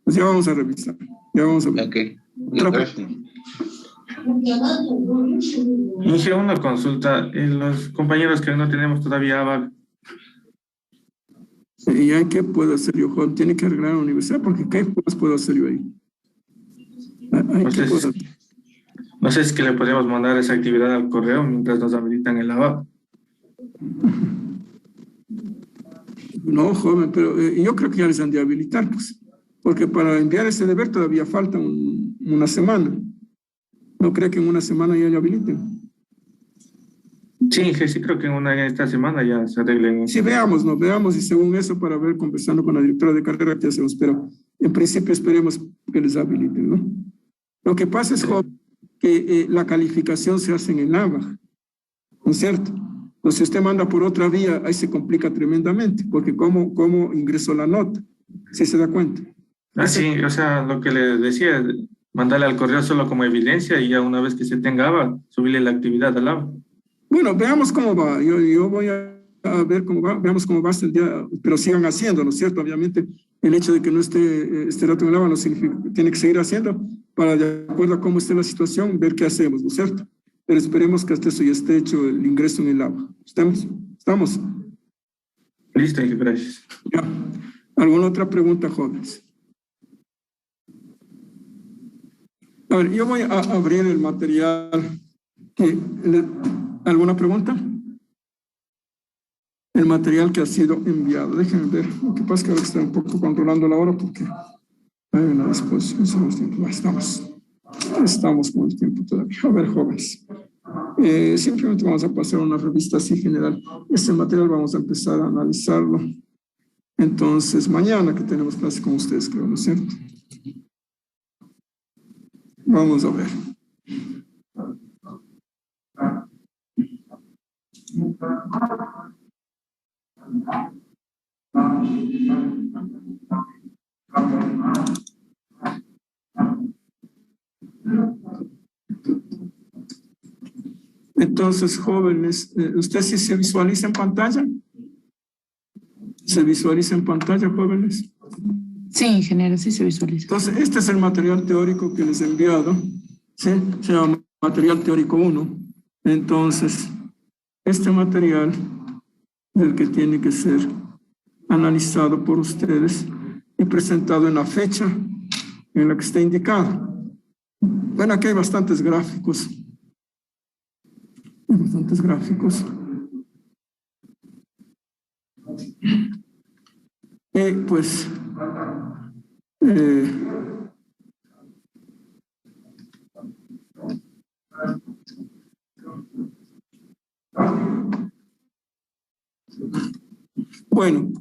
Pues ya vamos a revisar. Ya vamos a ver. Ok. Gracias. Inge, una consulta. Los compañeros que no tenemos todavía ABAC, ¿Y ahí qué puedo hacer yo, Juan? Tiene que arreglar la universidad, porque ¿qué más puedo hacer yo ahí? no ¿Qué sé, puedo hacer? no sé si es que le podemos mandar esa actividad al correo mientras nos habilitan el ABAC. No, joven, pero yo creo que ya les han de habilitar, pues, porque para enviar ese deber todavía falta una semana. ¿No cree que en una semana ya le habiliten? Sí, Inge, sí creo que en esta semana ya se arreglen. Sí, veamos, ¿no? Veamos y según eso para ver, conversando con la directora de carrera, qué hacemos, pero en principio esperemos que les habiliten, ¿no? Lo que pasa es, joven, que la calificación se hace en el ABAC, ¿no es cierto? Entonces, si usted manda por otra vía, ahí se complica tremendamente, porque ¿cómo ingresó la nota? ¿Sí se da cuenta? Sí, o sea, lo que le decía, mandarle al correo solo como evidencia y ya una vez que se tenga ABAC, subirle la actividad al ABAC. Bueno, veamos cómo va. Yo voy a ver cómo va, veamos cómo va hasta el día, pero sigan haciendo, ¿no es cierto? Obviamente, el hecho de que no esté este rato en el ABAC no significa que tiene que seguir haciendo para, de acuerdo a cómo esté la situación, ver qué hacemos, ¿no es cierto? Pero esperemos que hasta eso ya esté hecho el ingreso en el ABAC. ¿Estamos? Listo, gracias. Ya. ¿Alguna otra pregunta, jóvenes? A ver, yo voy a abrir el material. ¿Alguna pregunta? El material que ha sido enviado. Déjenme ver. Lo que pasa es que ahora estoy un poco controlando la hora porque hay una disposición sobre los tiempos. Estamos con el tiempo todavía. A ver, jóvenes. Simplemente vamos a pasar una revista así general. Este material vamos a empezar a analizarlo. Entonces, mañana que tenemos clase con ustedes, creo, ¿no es cierto? Vamos a ver. Entonces, jóvenes, ¿usted sí se visualiza en pantalla? ¿Se visualiza en pantalla, jóvenes? Sí, ingeniero, sí se visualiza. Entonces, este es el material teórico que les he enviado, ¿sí? Se llama material teórico 1. Entonces, este material es el que tiene que ser analizado por ustedes y presentado en la fecha en la que está indicado. Bueno, aquí hay bastantes gráficos. Pues, bueno,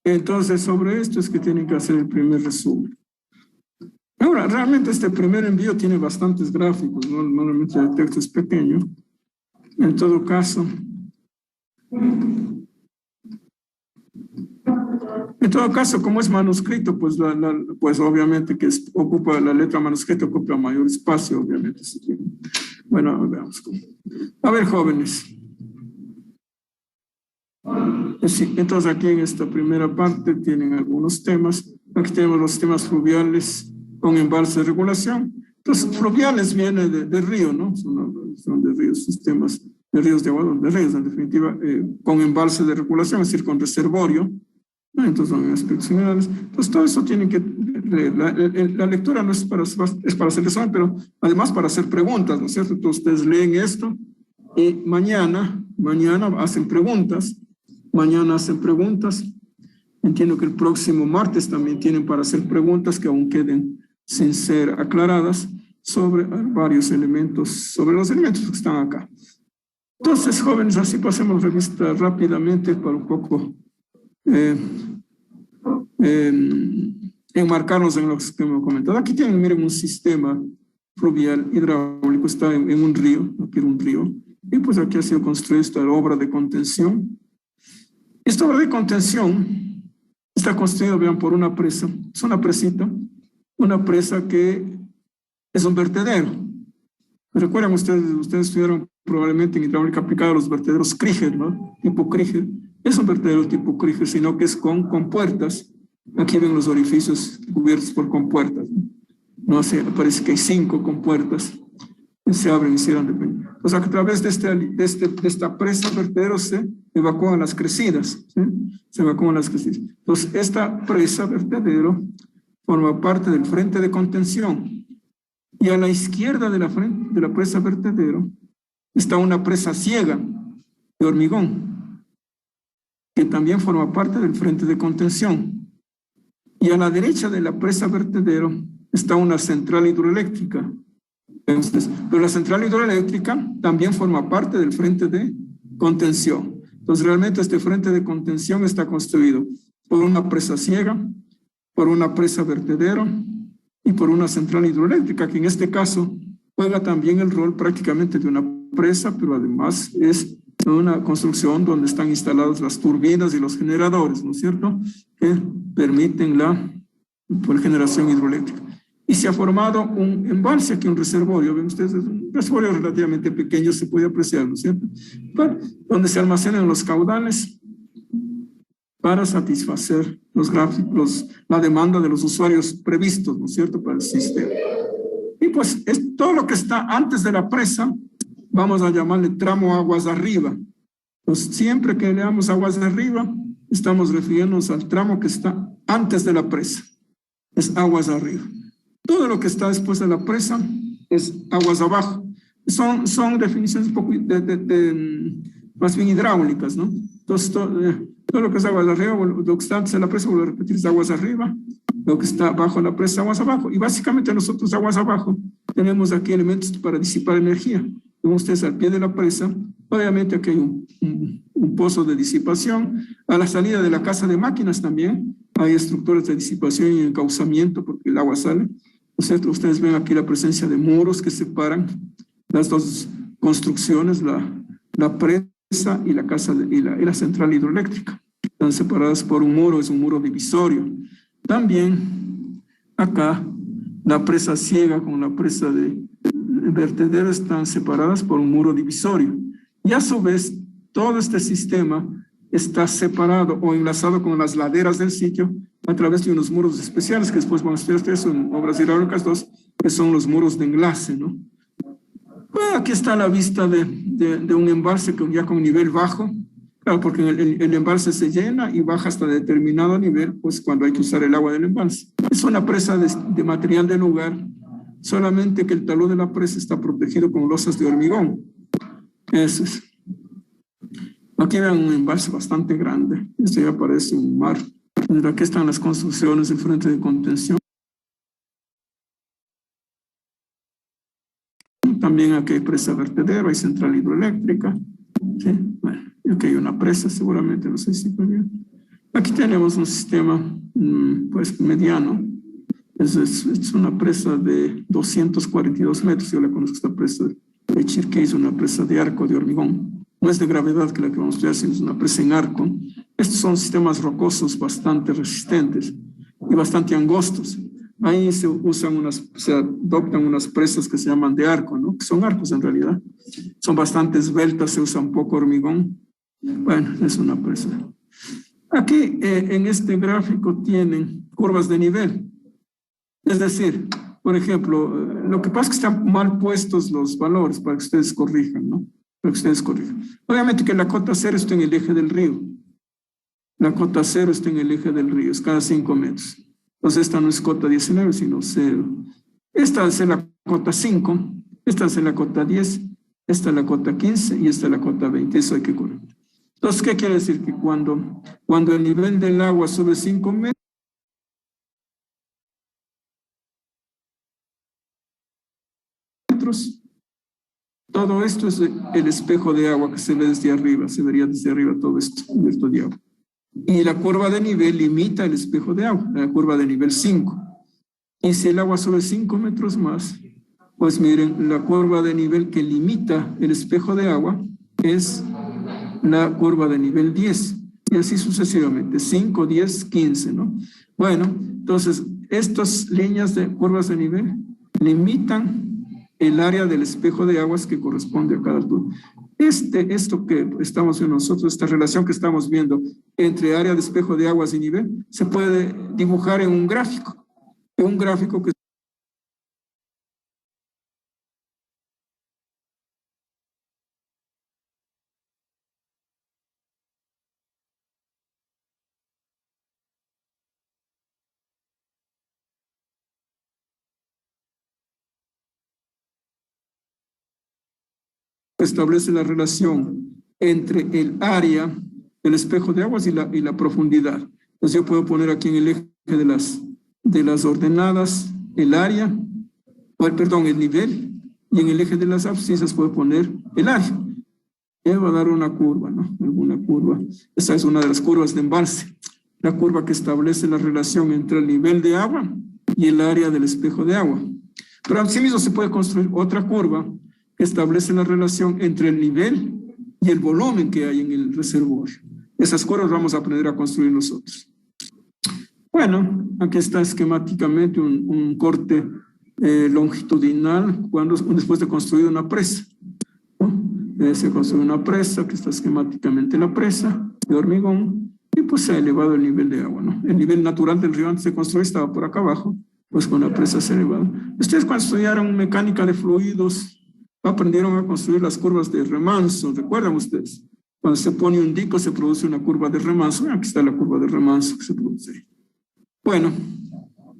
entonces sobre esto es que tienen que hacer el primer resumen. Ahora, realmente este primer envío tiene bastantes gráficos, ¿no? Normalmente el texto es pequeño. En todo caso, como es manuscrito, pues, pues obviamente que ocupa la letra manuscrito, ocupa mayor espacio, obviamente. Bueno, veamos cómo. A ver, jóvenes. Sí, entonces aquí en esta primera parte tienen algunos temas. Aquí tenemos los temas fluviales con embalse de regulación. Entonces, fluviales viene de río, ¿no? Son de ríos, sistemas de ríos de agua, de ríos, en definitiva, con embalse de regulación, es decir, con reservorio. ¿No? Entonces, son aspectos generales. Entonces, todo eso tiene que, la lectura no es para hacer resumen, pero además para hacer preguntas, ¿no es cierto? Entonces, ustedes leen esto y mañana hacen preguntas. Entiendo que el próximo martes también tienen para hacer preguntas que aún queden sin ser aclaradas sobre varios elementos, sobre los elementos que están acá. Entonces, jóvenes, así pasemos revista rápidamente para un poco enmarcarnos en lo que hemos comentado. Aquí tienen, miren, un sistema fluvial hidráulico, está en un río, aquí era un río, y pues aquí ha sido construida esta obra de contención. Esta obra de contención está construida, vean, por una presa, es una presita, una presa que es un vertedero. Recuerdan ustedes estudiaron probablemente en hidráulica aplicada los vertederos Krieger, ¿no? Tipo Krieger. Es un vertedero tipo Krieger, sino que es con puertas. Aquí ven los orificios cubiertos por compuertas. No sé, parece que hay 5 compuertas. se abren y cierran de peña. O sea que a través de esta presa vertedero se evacúan las crecidas, ¿sí? Se evacúan las crecidas. Entonces, esta presa vertedero forma parte del frente de contención. Y a la izquierda de la presa vertedero está una presa ciega de hormigón, que también forma parte del frente de contención. Y a la derecha de la presa vertedero está una central hidroeléctrica. Entonces, pero la central hidroeléctrica también forma parte del frente de contención. Entonces, realmente este frente de contención está construido por una presa ciega, por una presa vertedero y por una central hidroeléctrica, que en este caso juega también el rol prácticamente de una presa, pero además es una construcción donde están instaladas las turbinas y los generadores, ¿no es cierto?, que permiten la generación hidroeléctrica. Y se ha formado un embalse aquí, un reservorio. Ven ustedes, es un reservorio relativamente pequeño, se puede apreciar, ¿no es cierto?, bueno, donde se almacenan los caudales para satisfacer la demanda de los usuarios previstos, ¿no es cierto?, para el sistema. Y pues es todo lo que está antes de la presa, vamos a llamarle tramo aguas arriba. Pues siempre que leamos aguas de arriba, estamos refiriéndonos al tramo que está antes de la presa. Es aguas arriba. Todo lo que está después de la presa es aguas abajo. Son definiciones un poco más bien hidráulicas, ¿no? Entonces, todo lo que es aguas arriba, lo que está antes de la presa, vuelvo a repetir, es aguas arriba. Lo que está bajo la presa, aguas abajo. Y básicamente nosotros, aguas abajo, tenemos aquí elementos para disipar energía. Como ustedes al pie de la presa, obviamente aquí hay un pozo de disipación. A la salida de la casa de máquinas también hay estructuras de disipación y encauzamiento porque el agua sale. Ustedes ven aquí la presencia de muros que separan las dos construcciones, la presa y la casa y la central hidroeléctrica. Están separadas por un muro, es un muro divisorio. También acá la presa ciega con la presa de vertedero están separadas por un muro divisorio. Y a su vez, todo este sistema está separado o enlazado con las laderas del sitio a través de unos muros especiales que después van a estudiar son obras hidráulicas 2, que son los muros de enlace, ¿no? Bueno, aquí está la vista de un embalse ya con nivel bajo. Claro, porque el embalse se llena y baja hasta determinado nivel, pues cuando hay que usar el agua del embalse. Es una presa de material de lugar, solamente que el talud de la presa está protegido con losas de hormigón. Eso es. Aquí ven un embalse bastante grande. Este ya parece un mar. Aquí están las construcciones del frente de contención. También aquí hay presa vertedero, hay central hidroeléctrica. Sí, bueno, aquí hay una presa, seguramente, no sé si bien. Aquí tenemos un sistema, pues, mediano. Es una presa de 242 metros. Yo la conozco, esta presa de Chirquí, es una presa de arco de hormigón. No es de gravedad que la que vamos a ver, sino es una presa en arco. Estos son sistemas rocosos bastante resistentes y bastante angostos. Ahí se adoptan unas presas que se llaman de arco, ¿no? Que son arcos en realidad. Son bastante esbeltas, se usa un poco hormigón. Bueno, es una presa. Aquí en este gráfico tienen curvas de nivel. Es decir, por ejemplo, lo que pasa es que están mal puestos los valores para que ustedes corrijan, ¿no? Para que ustedes corrijan. Obviamente que la cota cero está en el eje del río. La cota cero está en el eje del río, es cada 5 metros. Entonces esta no es cota 19, sino 0. Esta es la cota 5, esta es la cota 10, esta es la cota 15 y esta es la cota 20. Eso hay que corregir. Entonces, ¿qué quiere decir? Que cuando el nivel del agua sube 5 metros, todo esto es el espejo de agua que se ve desde arriba, se vería desde arriba todo esto cubierto de agua. Y la curva de nivel limita el espejo de agua, la curva de nivel 5. Y si el agua sube 5 metros más, pues miren, la curva de nivel que limita el espejo de agua es la curva de nivel 10. Y así sucesivamente, 5, 10, 15, ¿no? Bueno, entonces, estas líneas de curvas de nivel limitan el área del espejo de aguas que corresponde a cada altura. Esto que estamos viendo nosotros, esta relación que estamos viendo entre área de espejo de aguas y nivel, se puede dibujar en un gráfico que establece la relación entre el área del espejo de aguas y la profundidad. Entonces yo puedo poner aquí en el eje de las ordenadas el área, el nivel, y en el eje de las abscisas puedo poner el área. Me va a dar una curva, ¿no? Alguna curva. Esta es una de las curvas de embalse. La curva que establece la relación entre el nivel de agua y el área del espejo de agua. Pero asimismo se puede construir otra curva que establece la relación entre el nivel y el volumen que hay en el reservorio. Esas curvas vamos a aprender a construir nosotros. Bueno, aquí está esquemáticamente un corte longitudinal después de construir una presa, ¿no? Se construye una presa, que está esquemáticamente la presa de hormigón, y pues se ha elevado el nivel de agua, ¿no? El nivel natural del río antes de construir estaba por acá abajo, pues con la presa se ha elevado. Ustedes cuando estudiaron mecánica de fluidos, aprendieron a construir las curvas de remanso, ¿recuerdan ustedes? Cuando se pone un dico se produce una curva de remanso. Aquí está la curva de remanso que se produce. Bueno,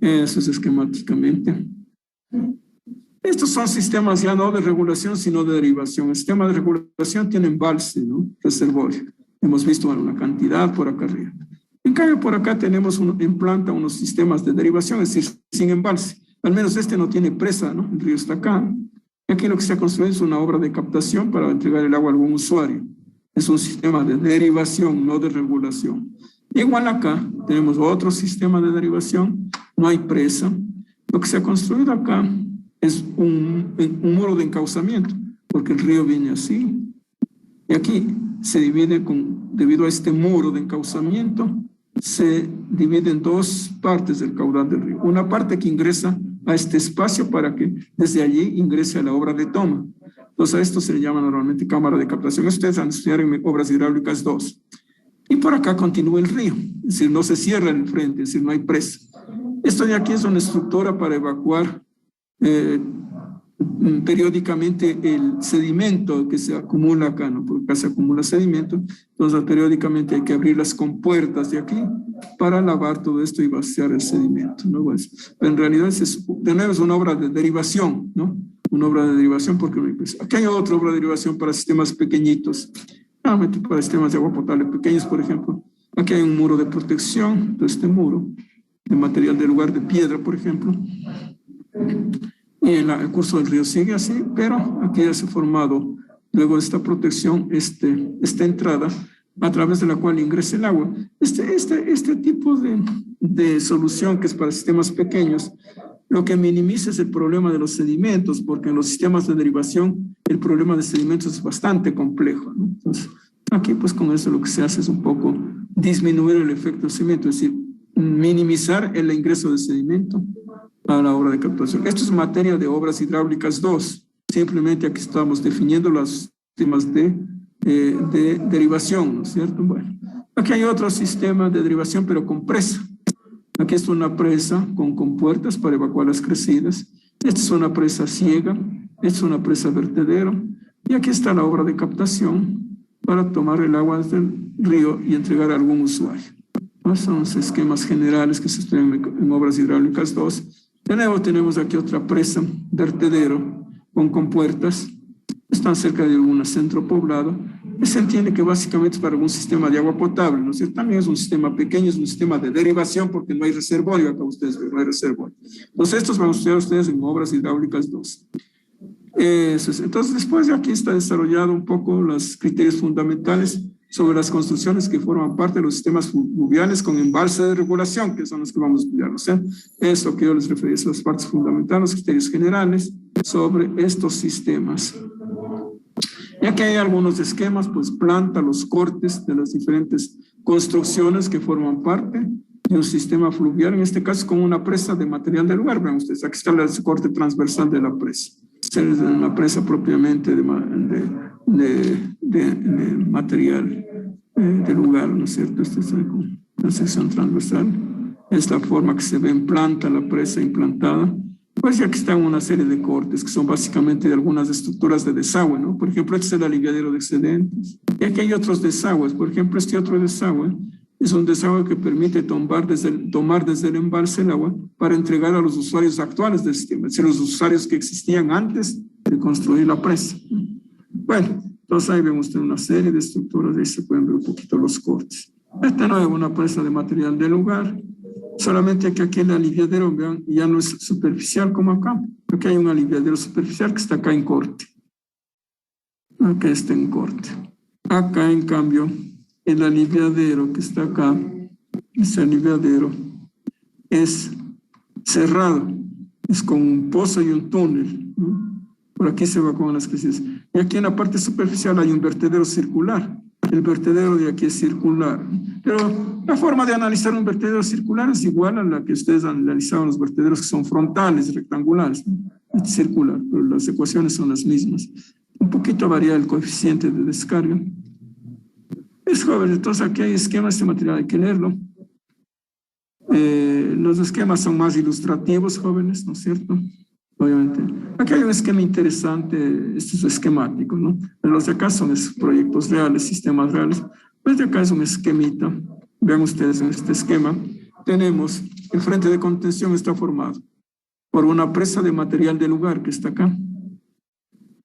eso es esquemáticamente. Estos son sistemas ya no de regulación, sino de derivación. El sistema de regulación tiene embalse, ¿no? Reservorio. Hemos visto una cantidad por acá arriba. En cambio, por acá tenemos en planta unos sistemas de derivación, es decir, sin embalse. Al menos este no tiene presa, ¿no? El río está acá. Y aquí lo que se ha construido es una obra de captación para entregar el agua a algún usuario. Es un sistema de derivación, no de regulación. Igual acá tenemos otro sistema de derivación, no hay presa. Lo que se ha construido acá es un muro de encauzamiento, porque el río viene así. Y aquí se divide debido a este muro de encauzamiento, se divide en dos partes del caudal del río. Una parte que ingresa a este espacio para que desde allí ingrese a la obra de toma. Entonces a esto se le llama normalmente cámara de captación. Ustedes han estudiado en obras hidráulicas 2. Y por acá continúa el río, es decir, no se cierra el frente, es decir, no hay presa. Esto de aquí es una estructura para evacuar periódicamente el sedimento que se acumula acá, ¿no? Porque acá se acumula sedimento, entonces periódicamente hay que abrir las compuertas de aquí para lavar todo esto y vaciar el sedimento, ¿no? Pues, pero en realidad de nuevo es una obra de derivación, ¿no? Una obra de derivación porque no hay presa. Aquí hay otra obra de derivación para sistemas pequeñitos, normalmente para sistemas de agua potable pequeños, por ejemplo. Aquí hay un muro de protección, de este muro, de material de lugar de piedra, por ejemplo. Y el curso del río sigue así, pero aquí ya se ha formado luego de esta protección, esta entrada a través de la cual ingresa el agua. Este tipo de solución que es para sistemas pequeños, lo que minimiza es el problema de los sedimentos, porque en los sistemas de derivación el problema de sedimentos es bastante complejo, ¿no? Entonces, aquí pues con eso lo que se hace es un poco disminuir el efecto del sedimento, es decir, minimizar el ingreso de sedimento a la obra de captación. Esto es materia de obras hidráulicas 2. Simplemente aquí estamos definiendo los temas de derivación, ¿no es cierto? Bueno, aquí hay otro sistema de derivación, pero con presa. Aquí está una presa con compuertas para evacuar las crecidas. Esta es una presa ciega. Esta es una presa vertedero. Y aquí está la obra de captación para tomar el agua del río y entregar a algún usuario. ¿No? Son los esquemas generales que se estudian en obras hidráulicas 2. De nuevo tenemos aquí otra presa, vertedero, con compuertas. Están cerca de un centro poblado. Y se entiende que básicamente es para algún sistema de agua potable, ¿no es cierto? También es un sistema pequeño, es un sistema de derivación porque no hay reservorio. Acá ustedes ven, no hay reservorio. Entonces estos van a estudiar ustedes en obras hidráulicas 2. Entonces después de aquí está desarrollado un poco los criterios fundamentales sobre las construcciones que forman parte de los sistemas fluviales con embalse de regulación, que son los que vamos a estudiar, ¿no? O sea, eso que yo les referí, son las partes fundamentales, los criterios generales sobre estos sistemas. Y aquí hay algunos esquemas, pues planta los cortes de las diferentes construcciones que forman parte de un sistema fluvial, en este caso con una presa de material del lugar. Vean ustedes, aquí está el corte transversal de la presa. Es una presa propiamente de material del lugar, ¿no es cierto? Esta es la sección transversal. Es la forma que se ve en planta la presa implantada. Pues ya que están una serie de cortes que son básicamente de algunas estructuras de desagüe, ¿no? Por ejemplo, este es el aliviadero de excedentes. Y aquí hay otros desagües. Por ejemplo, este otro desagüe es un desagüe que permite tomar desde el embalse el agua para entregar a los usuarios actuales del sistema, es decir, los usuarios que existían antes de construir la presa. Bueno, entonces ahí vemos una serie de estructuras, ahí se pueden ver un poquito los cortes. Esta no es una presa de material del lugar, solamente que aquí el aliviadero, vean, ya no es superficial como acá. Aquí hay un aliviadero superficial que está acá en corte. Acá está en corte. Acá, en cambio, el aliviadero que está acá, ese aliviadero es cerrado, es con un pozo y un túnel, ¿no? Por aquí se va con las crisis. Y aquí en la parte superficial hay un vertedero circular. El vertedero de aquí es circular. Pero la forma de analizar un vertedero circular es igual a la que ustedes analizaban los vertederos que son frontales, rectangulares, ¿no? Es circular, pero las ecuaciones son las mismas. Un poquito varía el coeficiente de descarga. Es joven, entonces aquí hay esquemas de material, hay que leerlo. Los esquemas son más ilustrativos, jóvenes, ¿no es cierto? Obviamente. Aquí hay un esquema interesante, este es esquemático, ¿no? Los de acá son proyectos reales, sistemas reales. Pues de acá es un esquemita. Vean ustedes en este esquema. Tenemos, el frente de contención está formado por una presa de material del lugar que está acá.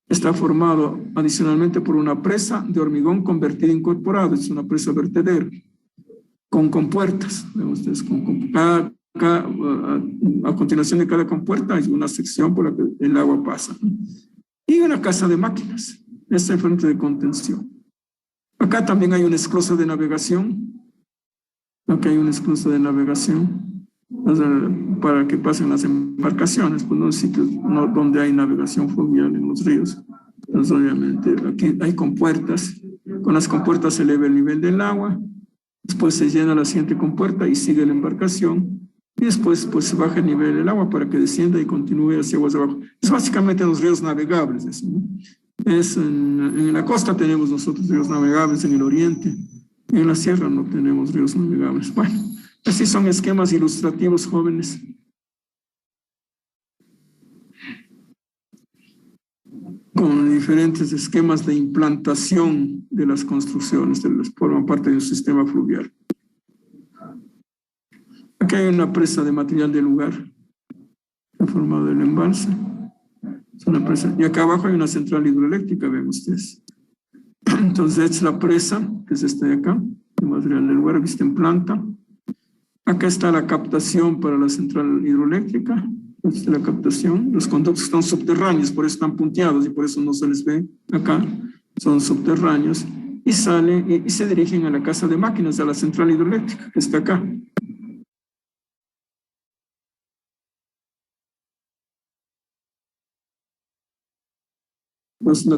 Está formado adicionalmente por una presa de hormigón convertido incorporado, es una presa vertedero, con compuertas. Vean ustedes, a continuación de cada compuerta hay una sección por la que el agua pasa. Y una casa de máquinas, este es el frente de contención. Acá también hay una esclusa de navegación. Acá hay una esclusa de navegación, o sea, para que pasen las embarcaciones, pues no en sitios donde hay navegación fluvial en los ríos. Entonces, obviamente, aquí hay compuertas. Con las compuertas se eleva el nivel del agua, después se llena la siguiente compuerta y sigue la embarcación. Y después pues, se baja el nivel del agua para que descienda y continúe hacia aguas abajo. Es básicamente los ríos navegables. Eso, ¿no? En la costa tenemos nosotros ríos navegables, en el oriente. En la sierra no tenemos ríos navegables. Bueno, así son esquemas ilustrativos, jóvenes. Con diferentes esquemas de implantación de las construcciones, forman parte de un sistema fluvial. Aquí hay una presa de material del lugar, formado del embalse. Es una presa. Y acá abajo hay una central hidroeléctrica, ven ustedes. Entonces, es la presa, que es esta de acá, el material del lugar, vista en planta. Acá está la captación para la central hidroeléctrica. Esta es la captación. Los conductos están subterráneos, por eso están punteados y por eso no se les ve acá. Son subterráneos. Y salen y se dirigen a la casa de máquinas, a la central hidroeléctrica, que está acá. Pues la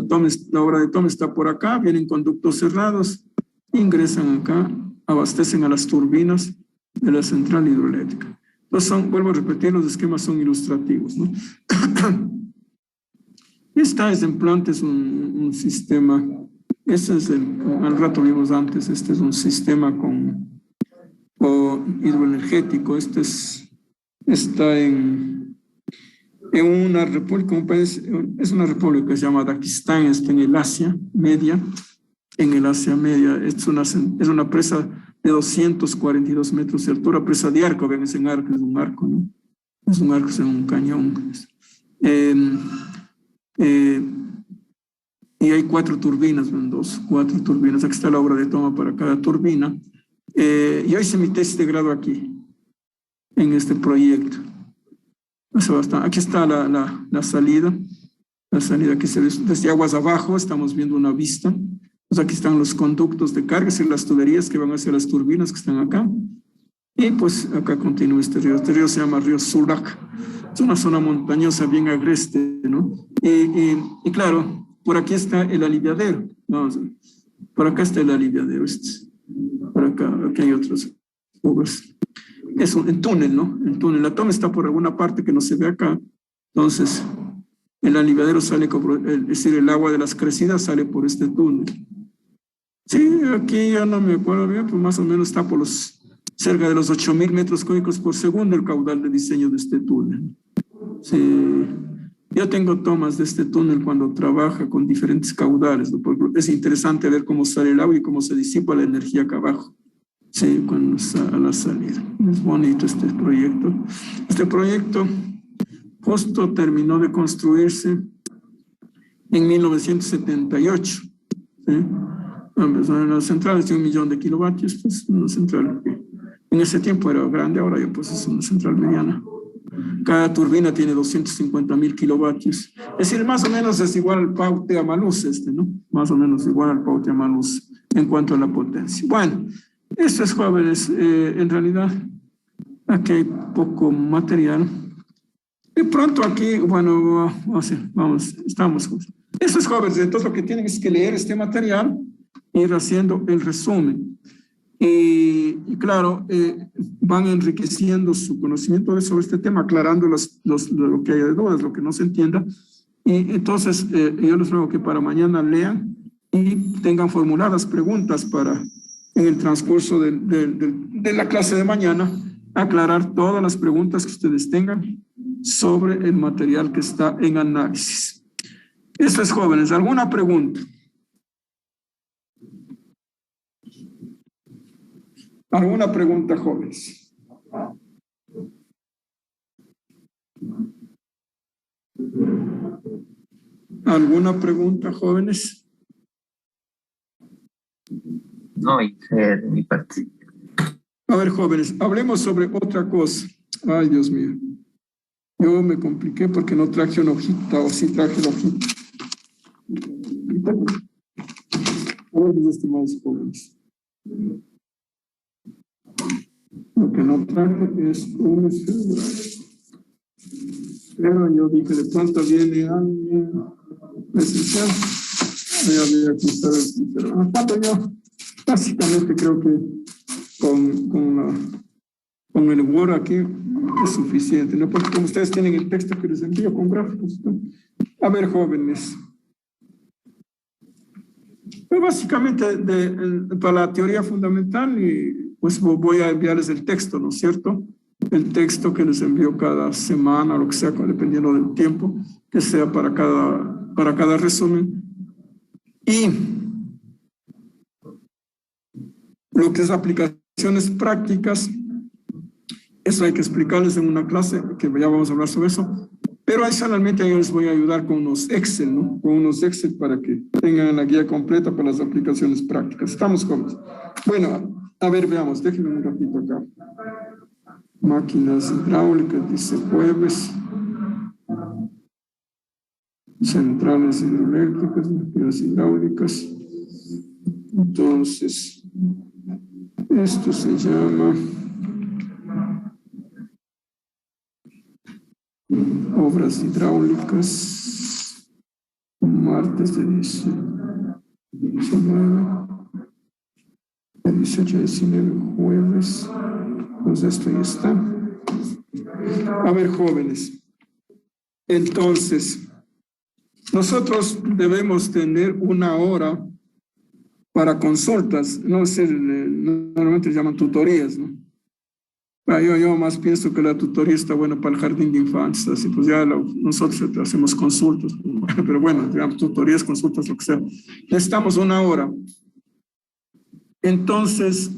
obra de toma está por acá, vienen conductos cerrados, ingresan acá, abastecen a las turbinas de la central hidroeléctrica. Entonces, vuelvo a repetir, los esquemas son ilustrativos, ¿no? Esta es en planta, es un sistema, este es al rato vimos antes, este es un sistema hidroenergético, está en una república, un país, es una república que se llama Daguestán, está en el Asia Media, es una presa de 242 metros de altura, presa de arco, ven, es un arco, ¿no? Es un arco, es un cañón. Y hay 4 turbinas, ven, 4 turbinas, aquí está la obra de toma para cada turbina. Yo hice mi tesis de grado aquí, en este proyecto. Aquí está la salida que se ve desde aguas abajo, estamos viendo una vista. Pues aquí están los conductos de cargas y las tuberías que van hacia las turbinas que están acá. Y pues acá continúa este río se llama río Sulac. Es una zona montañosa bien agreste, ¿no? Y claro, por aquí está el aliviadero. Vamos a ver. Por acá está el aliviadero. Por acá, aquí hay otras obras. Es un túnel, ¿no? El túnel. La toma está por alguna parte que no se ve acá. Entonces, el aliviadero sale, es decir, el agua de las crecidas sale por este túnel. Sí, aquí ya no me acuerdo bien, pues más o menos está por cerca de los 8,000 metros cúbicos por segundo el caudal de diseño de este túnel. Sí, yo tengo tomas de este túnel cuando trabaja con diferentes caudales, ¿no? Porque es interesante ver cómo sale el agua y cómo se disipa la energía acá abajo. Sí, cuando a la salida. Es bonito este proyecto. Este proyecto justo terminó de construirse en 1978. ¿Sí? Empezó en las centrales de 1 millón de kilovatios, pues una central que en ese tiempo era grande, ahora ya pues es una central mediana. Cada turbina tiene 250.000 kilovatios. Es decir, más o menos es igual al Paute Amaluz, ¿no? Más o menos igual al Paute Amaluz en cuanto a la potencia. Bueno, estos jóvenes, en realidad, aquí hay poco material. De pronto aquí, bueno, vamos, estamos. Estos jóvenes, entonces lo que tienen es que leer este material e ir haciendo el resumen. Y claro, van enriqueciendo su conocimiento sobre este tema, aclarando lo que haya de dudas, lo que no se entienda. Y entonces yo les ruego que para mañana lean y tengan formuladas preguntas para, en el transcurso de la clase de mañana, aclarar todas las preguntas que ustedes tengan sobre el material que está en análisis. Eso es, jóvenes. ¿Alguna pregunta? ¿Alguna pregunta, jóvenes? ¿Alguna pregunta, jóvenes? No, de mi parte. A ver, jóvenes, hablemos sobre otra cosa. Ay, Dios mío. Yo me compliqué porque no traje una hojita, o sí traje la hojita. Todos estimados jóvenes. Lo que no traje es un celular. Pero yo dije, de pronto viene alguien presencial. Voy a quitar el celular. Cuando yo, básicamente creo que con el Word aquí es suficiente, ¿no? Porque como ustedes tienen el texto que les envío con gráficos, ¿no? A ver, jóvenes. Pues básicamente para la teoría fundamental, y pues voy a enviarles el texto, ¿no es cierto? El texto que les envío cada semana, lo que sea, dependiendo del tiempo, que sea para cada resumen. Y lo que es aplicaciones prácticas, eso hay que explicarles en una clase, que ya vamos a hablar sobre eso. Pero adicionalmente yo les voy a ayudar con unos Excel, ¿no? Con unos Excel para que tengan la guía completa para las aplicaciones prácticas. ¿Estamos cómodos? Bueno, a ver, veamos, déjenme un ratito acá. Máquinas hidráulicas, dice jueves. Centrales hidroeléctricas, máquinas hidráulicas. Entonces, esto se llama obras hidráulicas, martes de 19, de 18 a 19, jueves. Entonces esto ya está. A ver, jóvenes, entonces nosotros debemos tener 1 hora para consultas, no sé, normalmente se llaman tutorías, ¿no? Yo más pienso que la tutoría está buena para el jardín de infantes, así pues ya nosotros hacemos consultas, pero bueno, digamos, tutorías, consultas, lo que sea. Necesitamos 1 hora. Entonces,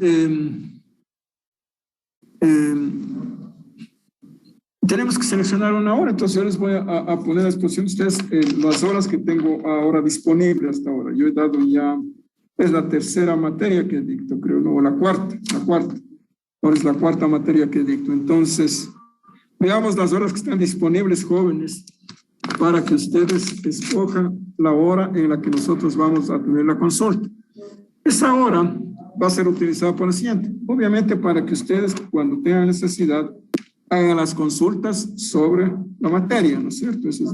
tenemos que seleccionar 1 hora, entonces yo les voy a poner a disposición de ustedes las horas que tengo ahora disponibles hasta ahora. Yo he dado ya, es la 3ª materia que dicto, creo, no, la cuarta. Ahora es la 4ª materia que dicto. Entonces, veamos las horas que están disponibles, jóvenes, para que ustedes escojan la hora en la que nosotros vamos a tener la consulta. Esa hora va a ser utilizada por lo siguiente. Obviamente, para que ustedes, cuando tengan necesidad, hagan las consultas sobre la materia, ¿no es cierto? Eso es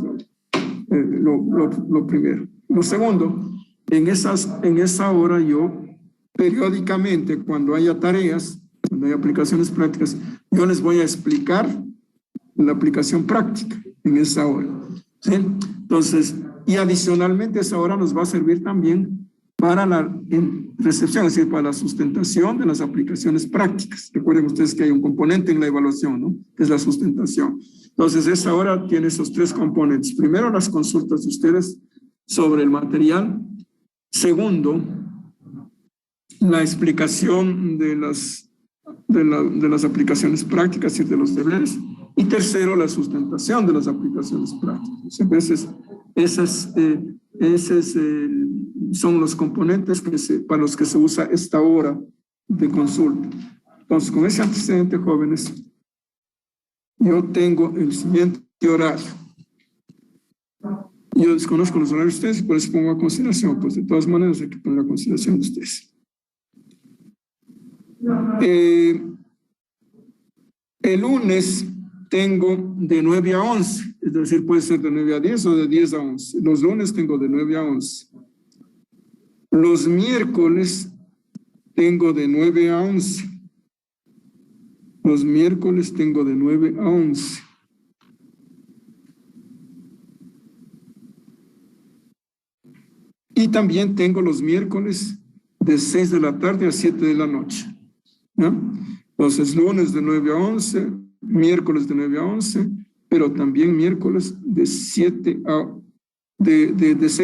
lo primero. Lo segundo, en esa hora yo, periódicamente, cuando haya tareas, cuando hay aplicaciones prácticas, yo les voy a explicar la aplicación práctica en esa hora, ¿sí? Entonces, y adicionalmente esa hora nos va a servir también para la recepción, es decir, para la sustentación de las aplicaciones prácticas. Recuerden ustedes que hay un componente en la evaluación, ¿no? Que es la sustentación. Entonces, esa hora tiene esos 3 componentes. Primero, las consultas de ustedes sobre el material. Segundo, la explicación de las aplicaciones prácticas y de los deberes. Y tercero, la sustentación de las aplicaciones prácticas. Entonces, esa es Ese es son los componentes para los que se usa esta hora de consulta. Entonces, con ese antecedente, jóvenes, yo tengo el siguiente horario. Yo desconozco los horarios de ustedes y por eso pongo a consideración, pues de todas maneras hay que poner a consideración de ustedes. El lunes tengo de 9 a 11, es decir, puede ser de 9 a 10 o de 10 a 11. Los lunes tengo de 9 a 11. Los miércoles tengo de 9 a 11. Los miércoles tengo de 9 a 11. Y también tengo los miércoles de 6 de la tarde a 7 de la noche. ¿No? Entonces, lunes de 9 a 11, miércoles de 9 a 11, pero también miércoles de 6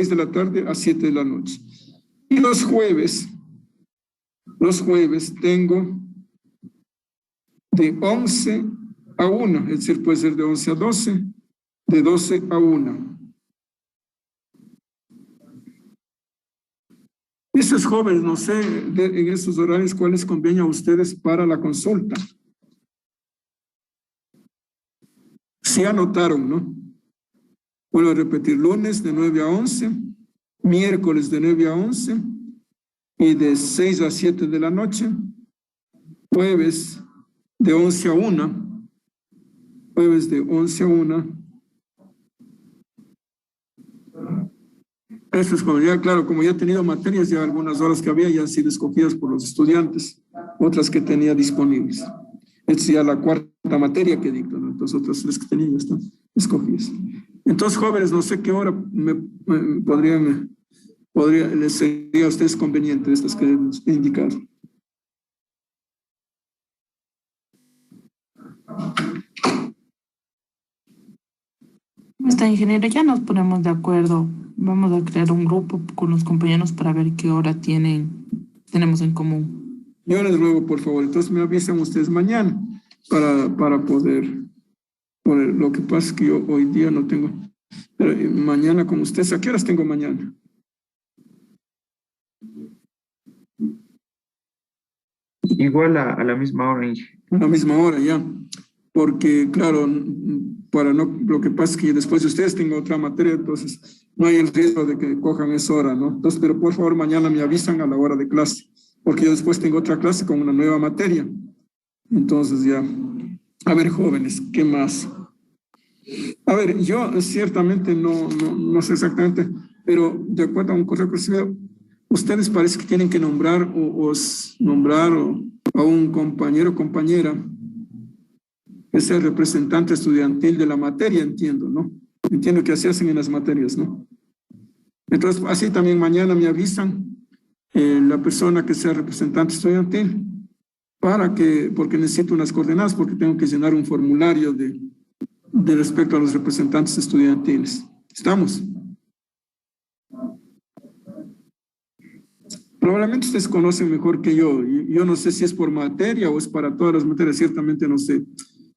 de la tarde a 7 de la noche. Y los jueves tengo de 11 a 1, es decir, puede ser de 11 a 12, de 12 a 1. Esos jóvenes, no sé, en estos horarios, ¿cuáles conviene a ustedes para la consulta? Se anotaron, ¿no? Vuelvo a repetir, lunes de 9 a 11, miércoles de 9 a 11 y de 6 a 7 de la noche, jueves de 11 a 1, jueves de 11 a 1. Esto es como ya, claro, como ya he tenido materias, ya algunas horas que había ya han sido escogidas por los estudiantes, otras que tenía disponibles. Esta es ya la cuarta materia que dicto, ¿no? Entonces otras 3 que tenía ya están escogidas. Entonces, jóvenes, no sé qué hora les sería a ustedes conveniente de estas que he indicado. Está, ingeniero, ya nos ponemos de acuerdo. Vamos a crear un grupo con los compañeros para ver qué hora tenemos en común. Yo les ruego, por favor, entonces me avisan ustedes mañana para poder poner. Lo que pasa es que yo hoy día no tengo, pero mañana con ustedes, ¿a qué horas tengo mañana? Igual a la misma hora, Inge. A la misma hora, ya. Porque, claro, lo que pasa es que después de ustedes tengo otra materia, entonces no hay el riesgo de que cojan esa hora, ¿no? Entonces, pero por favor, mañana me avisan a la hora de clase, porque yo después tengo otra clase con una nueva materia. Entonces, ya. A ver, jóvenes, ¿qué más? A ver, yo ciertamente no sé exactamente, pero de acuerdo a un correo que recibí, ustedes parece que tienen que nombrar a un compañero o compañera que sea representante estudiantil de la materia, entiendo, ¿no? Entiendo que así hacen en las materias, ¿no? Entonces, así también mañana me avisan la persona que sea representante estudiantil porque necesito unas coordenadas, porque tengo que llenar un formulario de respecto a los representantes estudiantiles. ¿Estamos? Probablemente ustedes conocen mejor que yo. Yo no sé si es por materia o es para todas las materias, ciertamente no sé.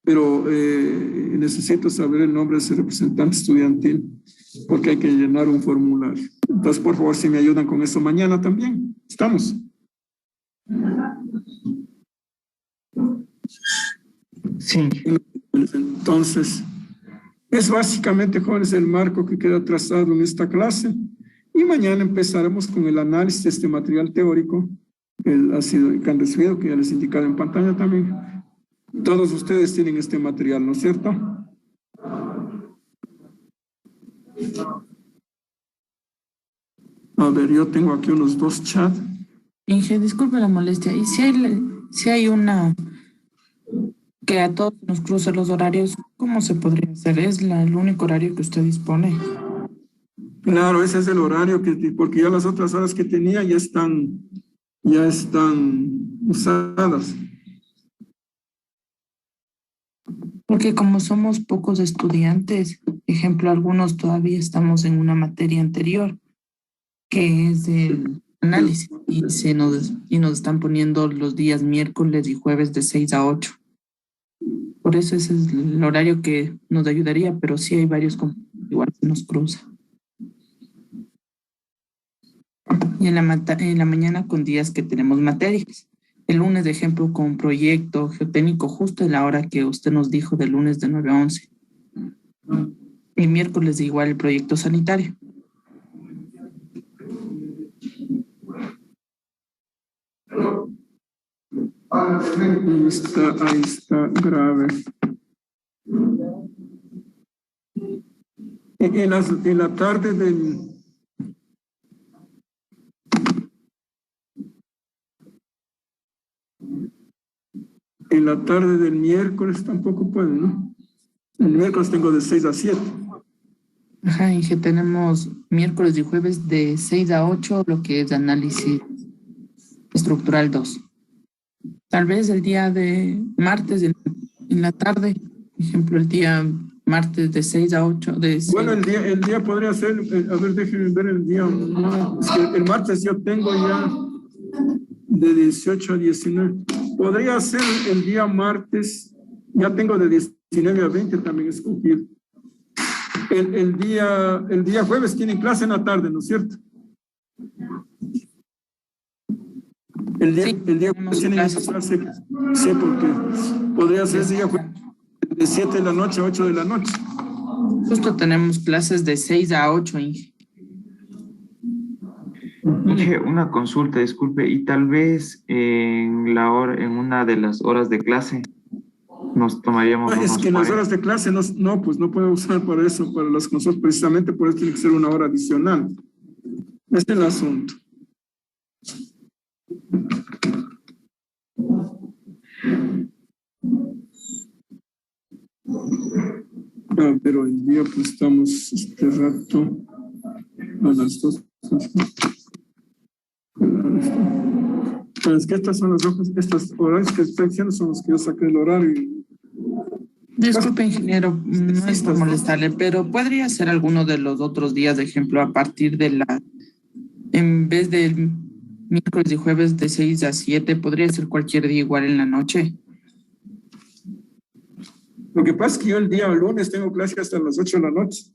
Pero necesito saber el nombre de ese representante estudiantil porque hay que llenar un formulario. Entonces, por favor, si me ayudan con eso mañana también. ¿Estamos? Sí. Entonces, es básicamente, jóvenes, el marco que queda trazado en esta clase. Y mañana empezaremos con el análisis de este material teórico que han recibido, que ya les he indicado en pantalla también. Todos ustedes tienen este material, ¿no es cierto? A ver, yo tengo aquí unos 2 chats. Inge, disculpe la molestia. ¿Y si hay una que a todos nos cruce los horarios, cómo se podría hacer? ¿Es el único horario que usted dispone? Claro, ese es el horario porque ya las otras horas que tenía ya están usadas. Porque como somos pocos estudiantes, ejemplo, algunos todavía estamos en una materia anterior, que es el análisis, y nos están poniendo los días miércoles y jueves de 6 a 8. Por eso ese es el horario que nos ayudaría, pero sí hay varios, igual se nos cruza. Y en la mañana con días que tenemos materias. El lunes, de ejemplo, con proyecto geotécnico, justo en la hora que usted nos dijo, de lunes de 9 a 11. Y miércoles igual el proyecto sanitario. Ahí está grave. En la tarde del miércoles tampoco puede, ¿no? El miércoles tengo de 6 a 7. Ajá, Inge, tenemos miércoles y jueves de 6 a 8, lo que es análisis estructural 2. Tal vez el día de martes en la tarde, por ejemplo, el día martes de 6 a 8. Bueno, el día podría ser, a ver, déjenme ver el día. Es que el martes yo tengo ya de 18 a 19. Podría ser el día martes, ya tengo de 19 a 20 también escogido. El día jueves tienen clase en la tarde, ¿no es cierto? El día jueves tienen clase, sí, porque podría ser el día jueves de 7 de la noche a 8 de la noche. Justo tenemos clases de 6 a 8, Inge. Inge, una consulta, disculpe, y tal vez en una de las horas de clase nos tomaríamos Es unos que en las 40. horas de clase no, pues no puedo usar para eso, para las consultas, precisamente por eso tiene que ser una hora adicional. Este es el asunto. Pero hoy día pues estamos este rato a las 2. Pero es que estas son las hojas, estos horarios que estoy diciendo son los que yo saqué el horario. Disculpe, ingeniero, no es por molestarle, pero podría ser alguno de los otros días, de ejemplo, a partir en vez del miércoles y jueves de 6 a 7, podría ser cualquier día igual en la noche. Lo que pasa es que yo el día lunes tengo clase hasta las 8 de la noche.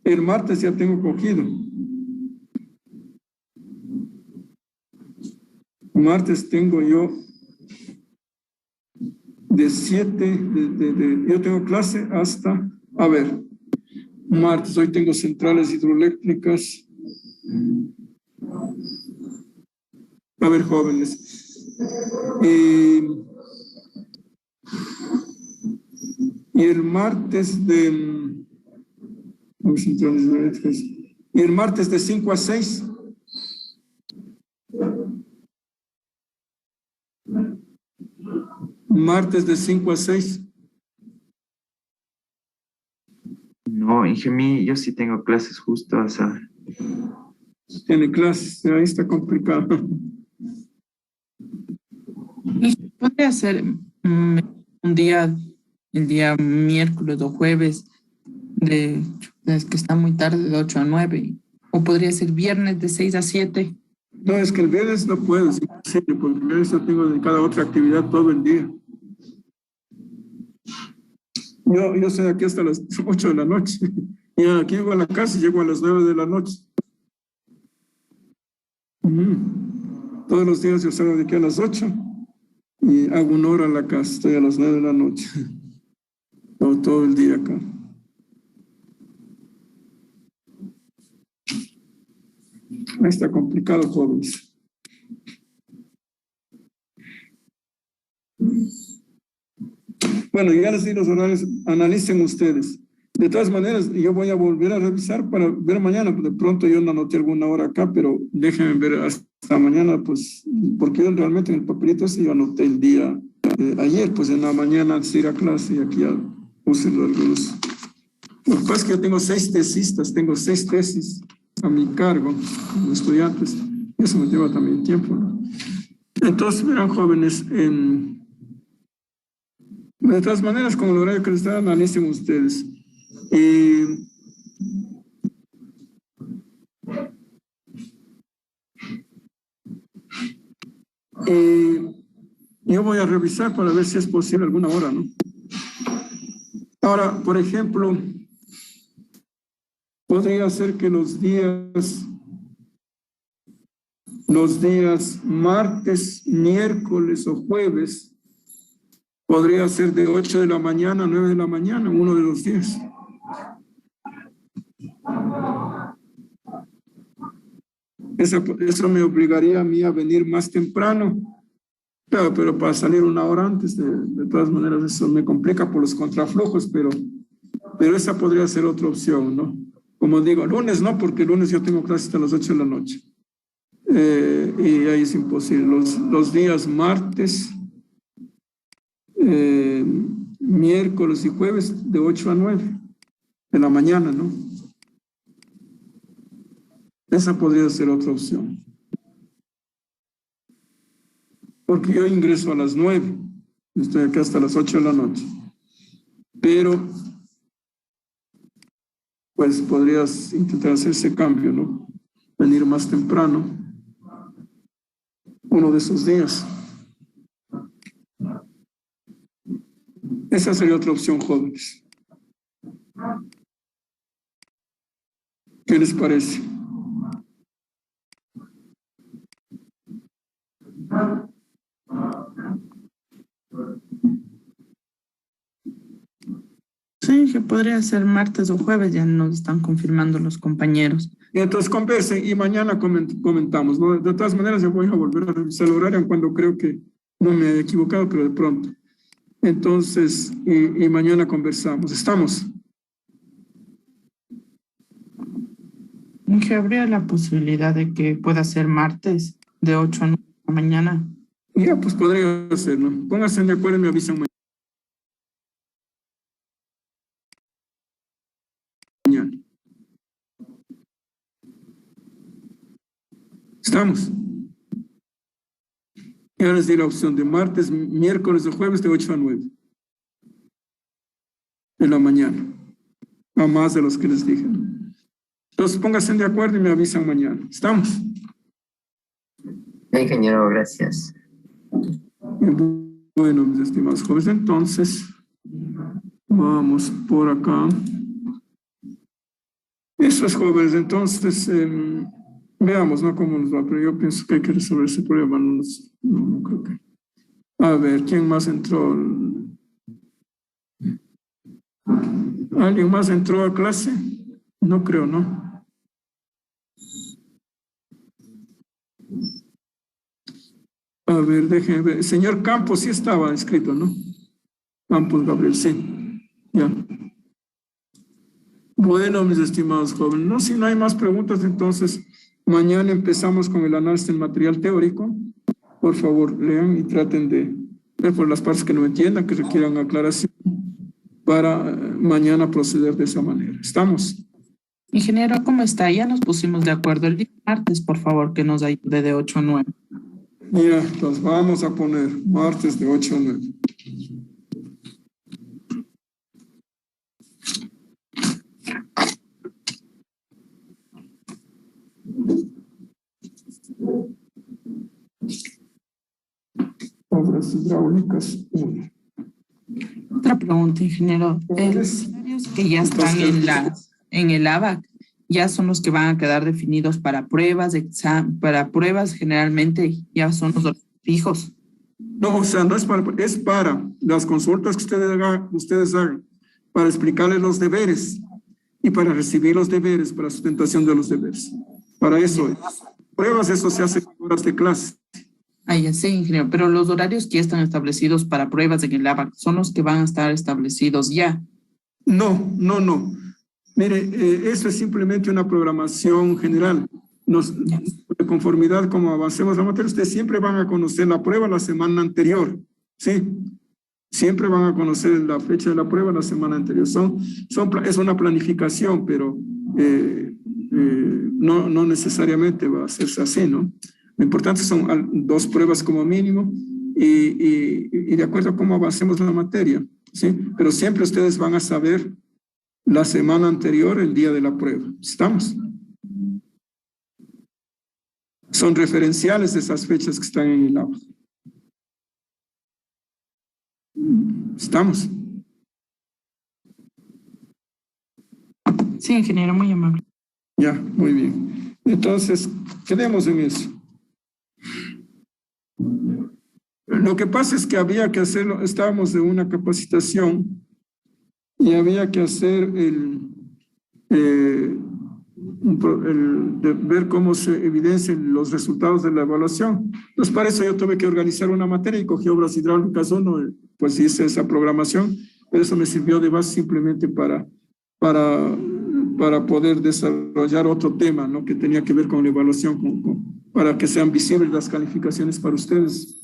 El martes ya tengo cogido. Martes tengo yo de 7, yo tengo clase hasta, a ver, martes, hoy tengo centrales hidroeléctricas. A ver, jóvenes. Y el martes y el martes de 5 a 6. Martes de 5 a 6. No, Inge, yo sí tengo clases justo a esa. Tiene clases, ahí está complicado. Y podría ser un día, el día miércoles o jueves, es que está muy tarde, de 8 a 9, o podría ser viernes de 6 a 7. No, es que el viernes no puedo, es imposible, porque el viernes yo tengo dedicada a otra actividad todo el día. Yo estoy aquí hasta las 8 de la noche. Y aquí llego a la casa y llego a las 9 de la noche. Todos los días yo salgo de aquí a las 8 y hago 1 hora en la casa, estoy a las 9 de la noche. Todo el día acá. Ahí está complicado, jóvenes. Bueno, ya les di los horarios, analicen ustedes. De todas maneras, yo voy a volver a revisar para ver mañana. De pronto yo no anoté alguna hora acá, pero déjenme ver hasta mañana, pues, porque yo realmente en el papelito ese yo anoté el día ayer, pues en la mañana antes de ir a clase y aquí ya puse algunos. Lo que pasa es que yo tengo 6 tesistas, tengo 6 tesis a mi cargo como estudiantes. Eso me lleva también tiempo, ¿no? Entonces, verán, jóvenes, de todas maneras, con el horario que les está, analicen ustedes. Yo voy a revisar para ver si es posible alguna hora, ¿no? Ahora, por ejemplo, podría ser que los días Los días martes, miércoles o jueves podría ser de 8 de la mañana a 9 de la mañana, uno de los días. Eso me obligaría a mí a venir más temprano. Claro, pero para salir una hora antes, de todas maneras, eso me complica por los contraflujos, pero esa podría ser otra opción, ¿no? Como digo, lunes no, porque el lunes yo tengo clases hasta las 8 de la noche. Y ahí es imposible. Los días martes, miércoles y jueves, de 8 a 9 de la mañana, ¿no? Esa podría ser otra opción. Porque yo ingreso a las 9, estoy acá hasta las 8 de la noche. Pero, pues podrías intentar hacer ese cambio, ¿no? Venir más temprano, uno de esos días. Esa sería otra opción, jóvenes. ¿Qué les parece? Sí, que podría ser martes o jueves, ya nos están confirmando los compañeros. Y entonces conversen y mañana comentamos, ¿no? De todas maneras, yo voy a volver a revisar el horario cuando creo que no me he equivocado, pero de pronto. Entonces, y mañana conversamos. ¿Estamos? ¿Que habría la posibilidad de que pueda ser martes de 8 a 9 de la mañana? Ya, pues podría ser, ¿no? Pónganse de acuerdo y me avisan mañana. ¿Estamos? Ya les di la opción de martes, miércoles o jueves de 8 a 9 de la mañana. A más de los que les dije. Entonces pónganse de acuerdo y me avisan mañana. ¿Estamos? Ingeniero, gracias. Bueno, mis estimados jóvenes, entonces vamos por acá. Eso es, jóvenes, entonces veamos, ¿no? Cómo nos va, pero yo pienso que hay que resolver ese problema. No creo que. A ver, ¿quién más entró? ¿Alguien más entró a clase? No creo, ¿no? A ver, déjenme ver. Señor Campos sí estaba escrito, ¿no? Campos Gabriel, sí. Ya. Bueno, mis estimados jóvenes, no, si no hay más preguntas, entonces mañana empezamos con el análisis del material teórico. Por favor, lean y traten de ver por las partes que no entiendan, que requieran aclaración, para mañana proceder de esa manera. ¿Estamos? Ingeniero, ¿cómo está? Ya nos pusimos de acuerdo. El día martes, por favor, que nos ayude de 8 a 9. Mira, entonces vamos a poner martes de 8 a 9. Obras hidráulicas 1. Otra pregunta, ingeniero. Los horarios que ya están en el ABAC ya son los que van a quedar definidos para pruebas, para pruebas generalmente ya son los horarios fijos. No, o sea, no es para las consultas que ustedes hagan, para explicarles los deberes y para recibir los deberes, para sustentación de los deberes. Para eso es. Pruebas, eso se hace en horas de clase. Ah, ya sé, ingeniero, pero los horarios que ya están establecidos para pruebas en el ABAC son los que van a estar establecidos ya. No. Mire, eso es simplemente una programación general. De conformidad, como avancemos la materia, ustedes siempre van a conocer la prueba la semana anterior, ¿sí? Siempre van a conocer la fecha de la prueba la semana anterior. Es una planificación, pero no necesariamente va a hacerse así, ¿no? Lo importante son 2 pruebas como mínimo y de acuerdo a cómo avancemos la materia, ¿sí? Pero siempre ustedes van a saber la semana anterior, el día de la prueba. ¿Estamos? Son referenciales de esas fechas que están en el aula. ¿Estamos? Sí, ingeniero, muy amable. Ya, muy bien. Entonces, quedemos en eso. Lo que pasa es que había que hacerlo, estábamos en una capacitación y había que hacer de ver cómo se evidencian los resultados de la evaluación. Entonces, para eso yo tuve que organizar una materia y cogí obras hidráulicas 1, pues hice esa programación, pero eso me sirvió de base simplemente para poder desarrollar otro tema, ¿no? Que tenía que ver con la evaluación, para que sean visibles las calificaciones para ustedes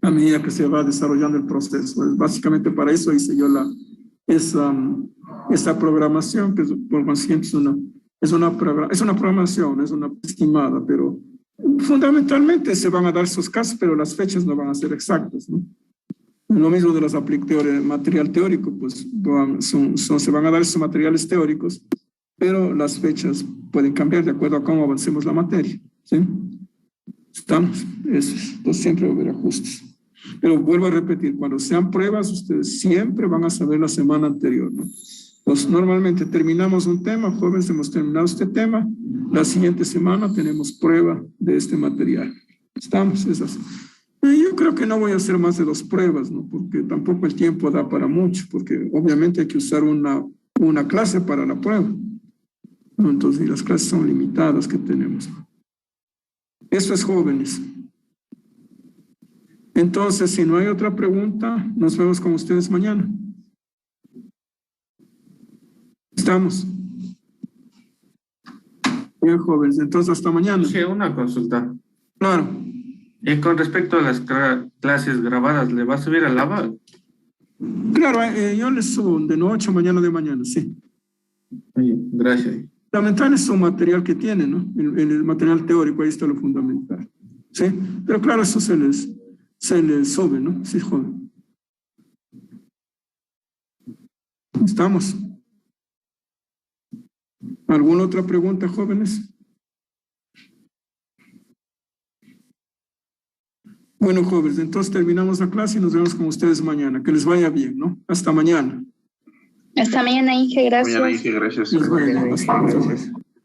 a medida que se va desarrollando el proceso. Pues básicamente para eso hice yo esa programación, que por consiguiente es una programación, es una estimada, pero fundamentalmente se van a dar esos casos, pero las fechas no van a ser exactas, ¿no? Lo mismo de los material teórico, pues se van a dar esos materiales teóricos, pero las fechas pueden cambiar de acuerdo a cómo avancemos la materia, ¿sí? Estamos, entonces siempre va a haber ajustes. Pero vuelvo a repetir, cuando sean pruebas, ustedes siempre van a saber la semana anterior, ¿no? Pues normalmente terminamos un tema, jóvenes, hemos terminado este tema, la siguiente semana tenemos prueba de este material. Estamos, es así. Yo creo que no voy a hacer más de 2 pruebas, ¿no? Porque tampoco el tiempo da para mucho, porque obviamente hay que usar una clase para la prueba, ¿no? Entonces, las clases son limitadas que tenemos. Eso es, jóvenes. Entonces, si no hay otra pregunta, nos vemos con ustedes mañana. Estamos. Bien, jóvenes. Entonces, hasta mañana. Sí, una consulta. Claro. Con respecto a las clases grabadas, ¿le va a subir al ABA? Claro, yo les subo de noche o mañana de mañana, sí. Gracias. Fundamental es su material que tiene, ¿no? El material teórico, ahí está lo fundamental. ¿Sí? Pero claro, eso se les sube, ¿no? Sí, joven. ¿Estamos? ¿Alguna otra pregunta, jóvenes? Bueno, jóvenes, entonces terminamos la clase y nos vemos con ustedes mañana. Que les vaya bien, ¿no? Hasta mañana. Hasta mañana, Inge, gracias. Mañana, Inge, gracias. Hasta mañana.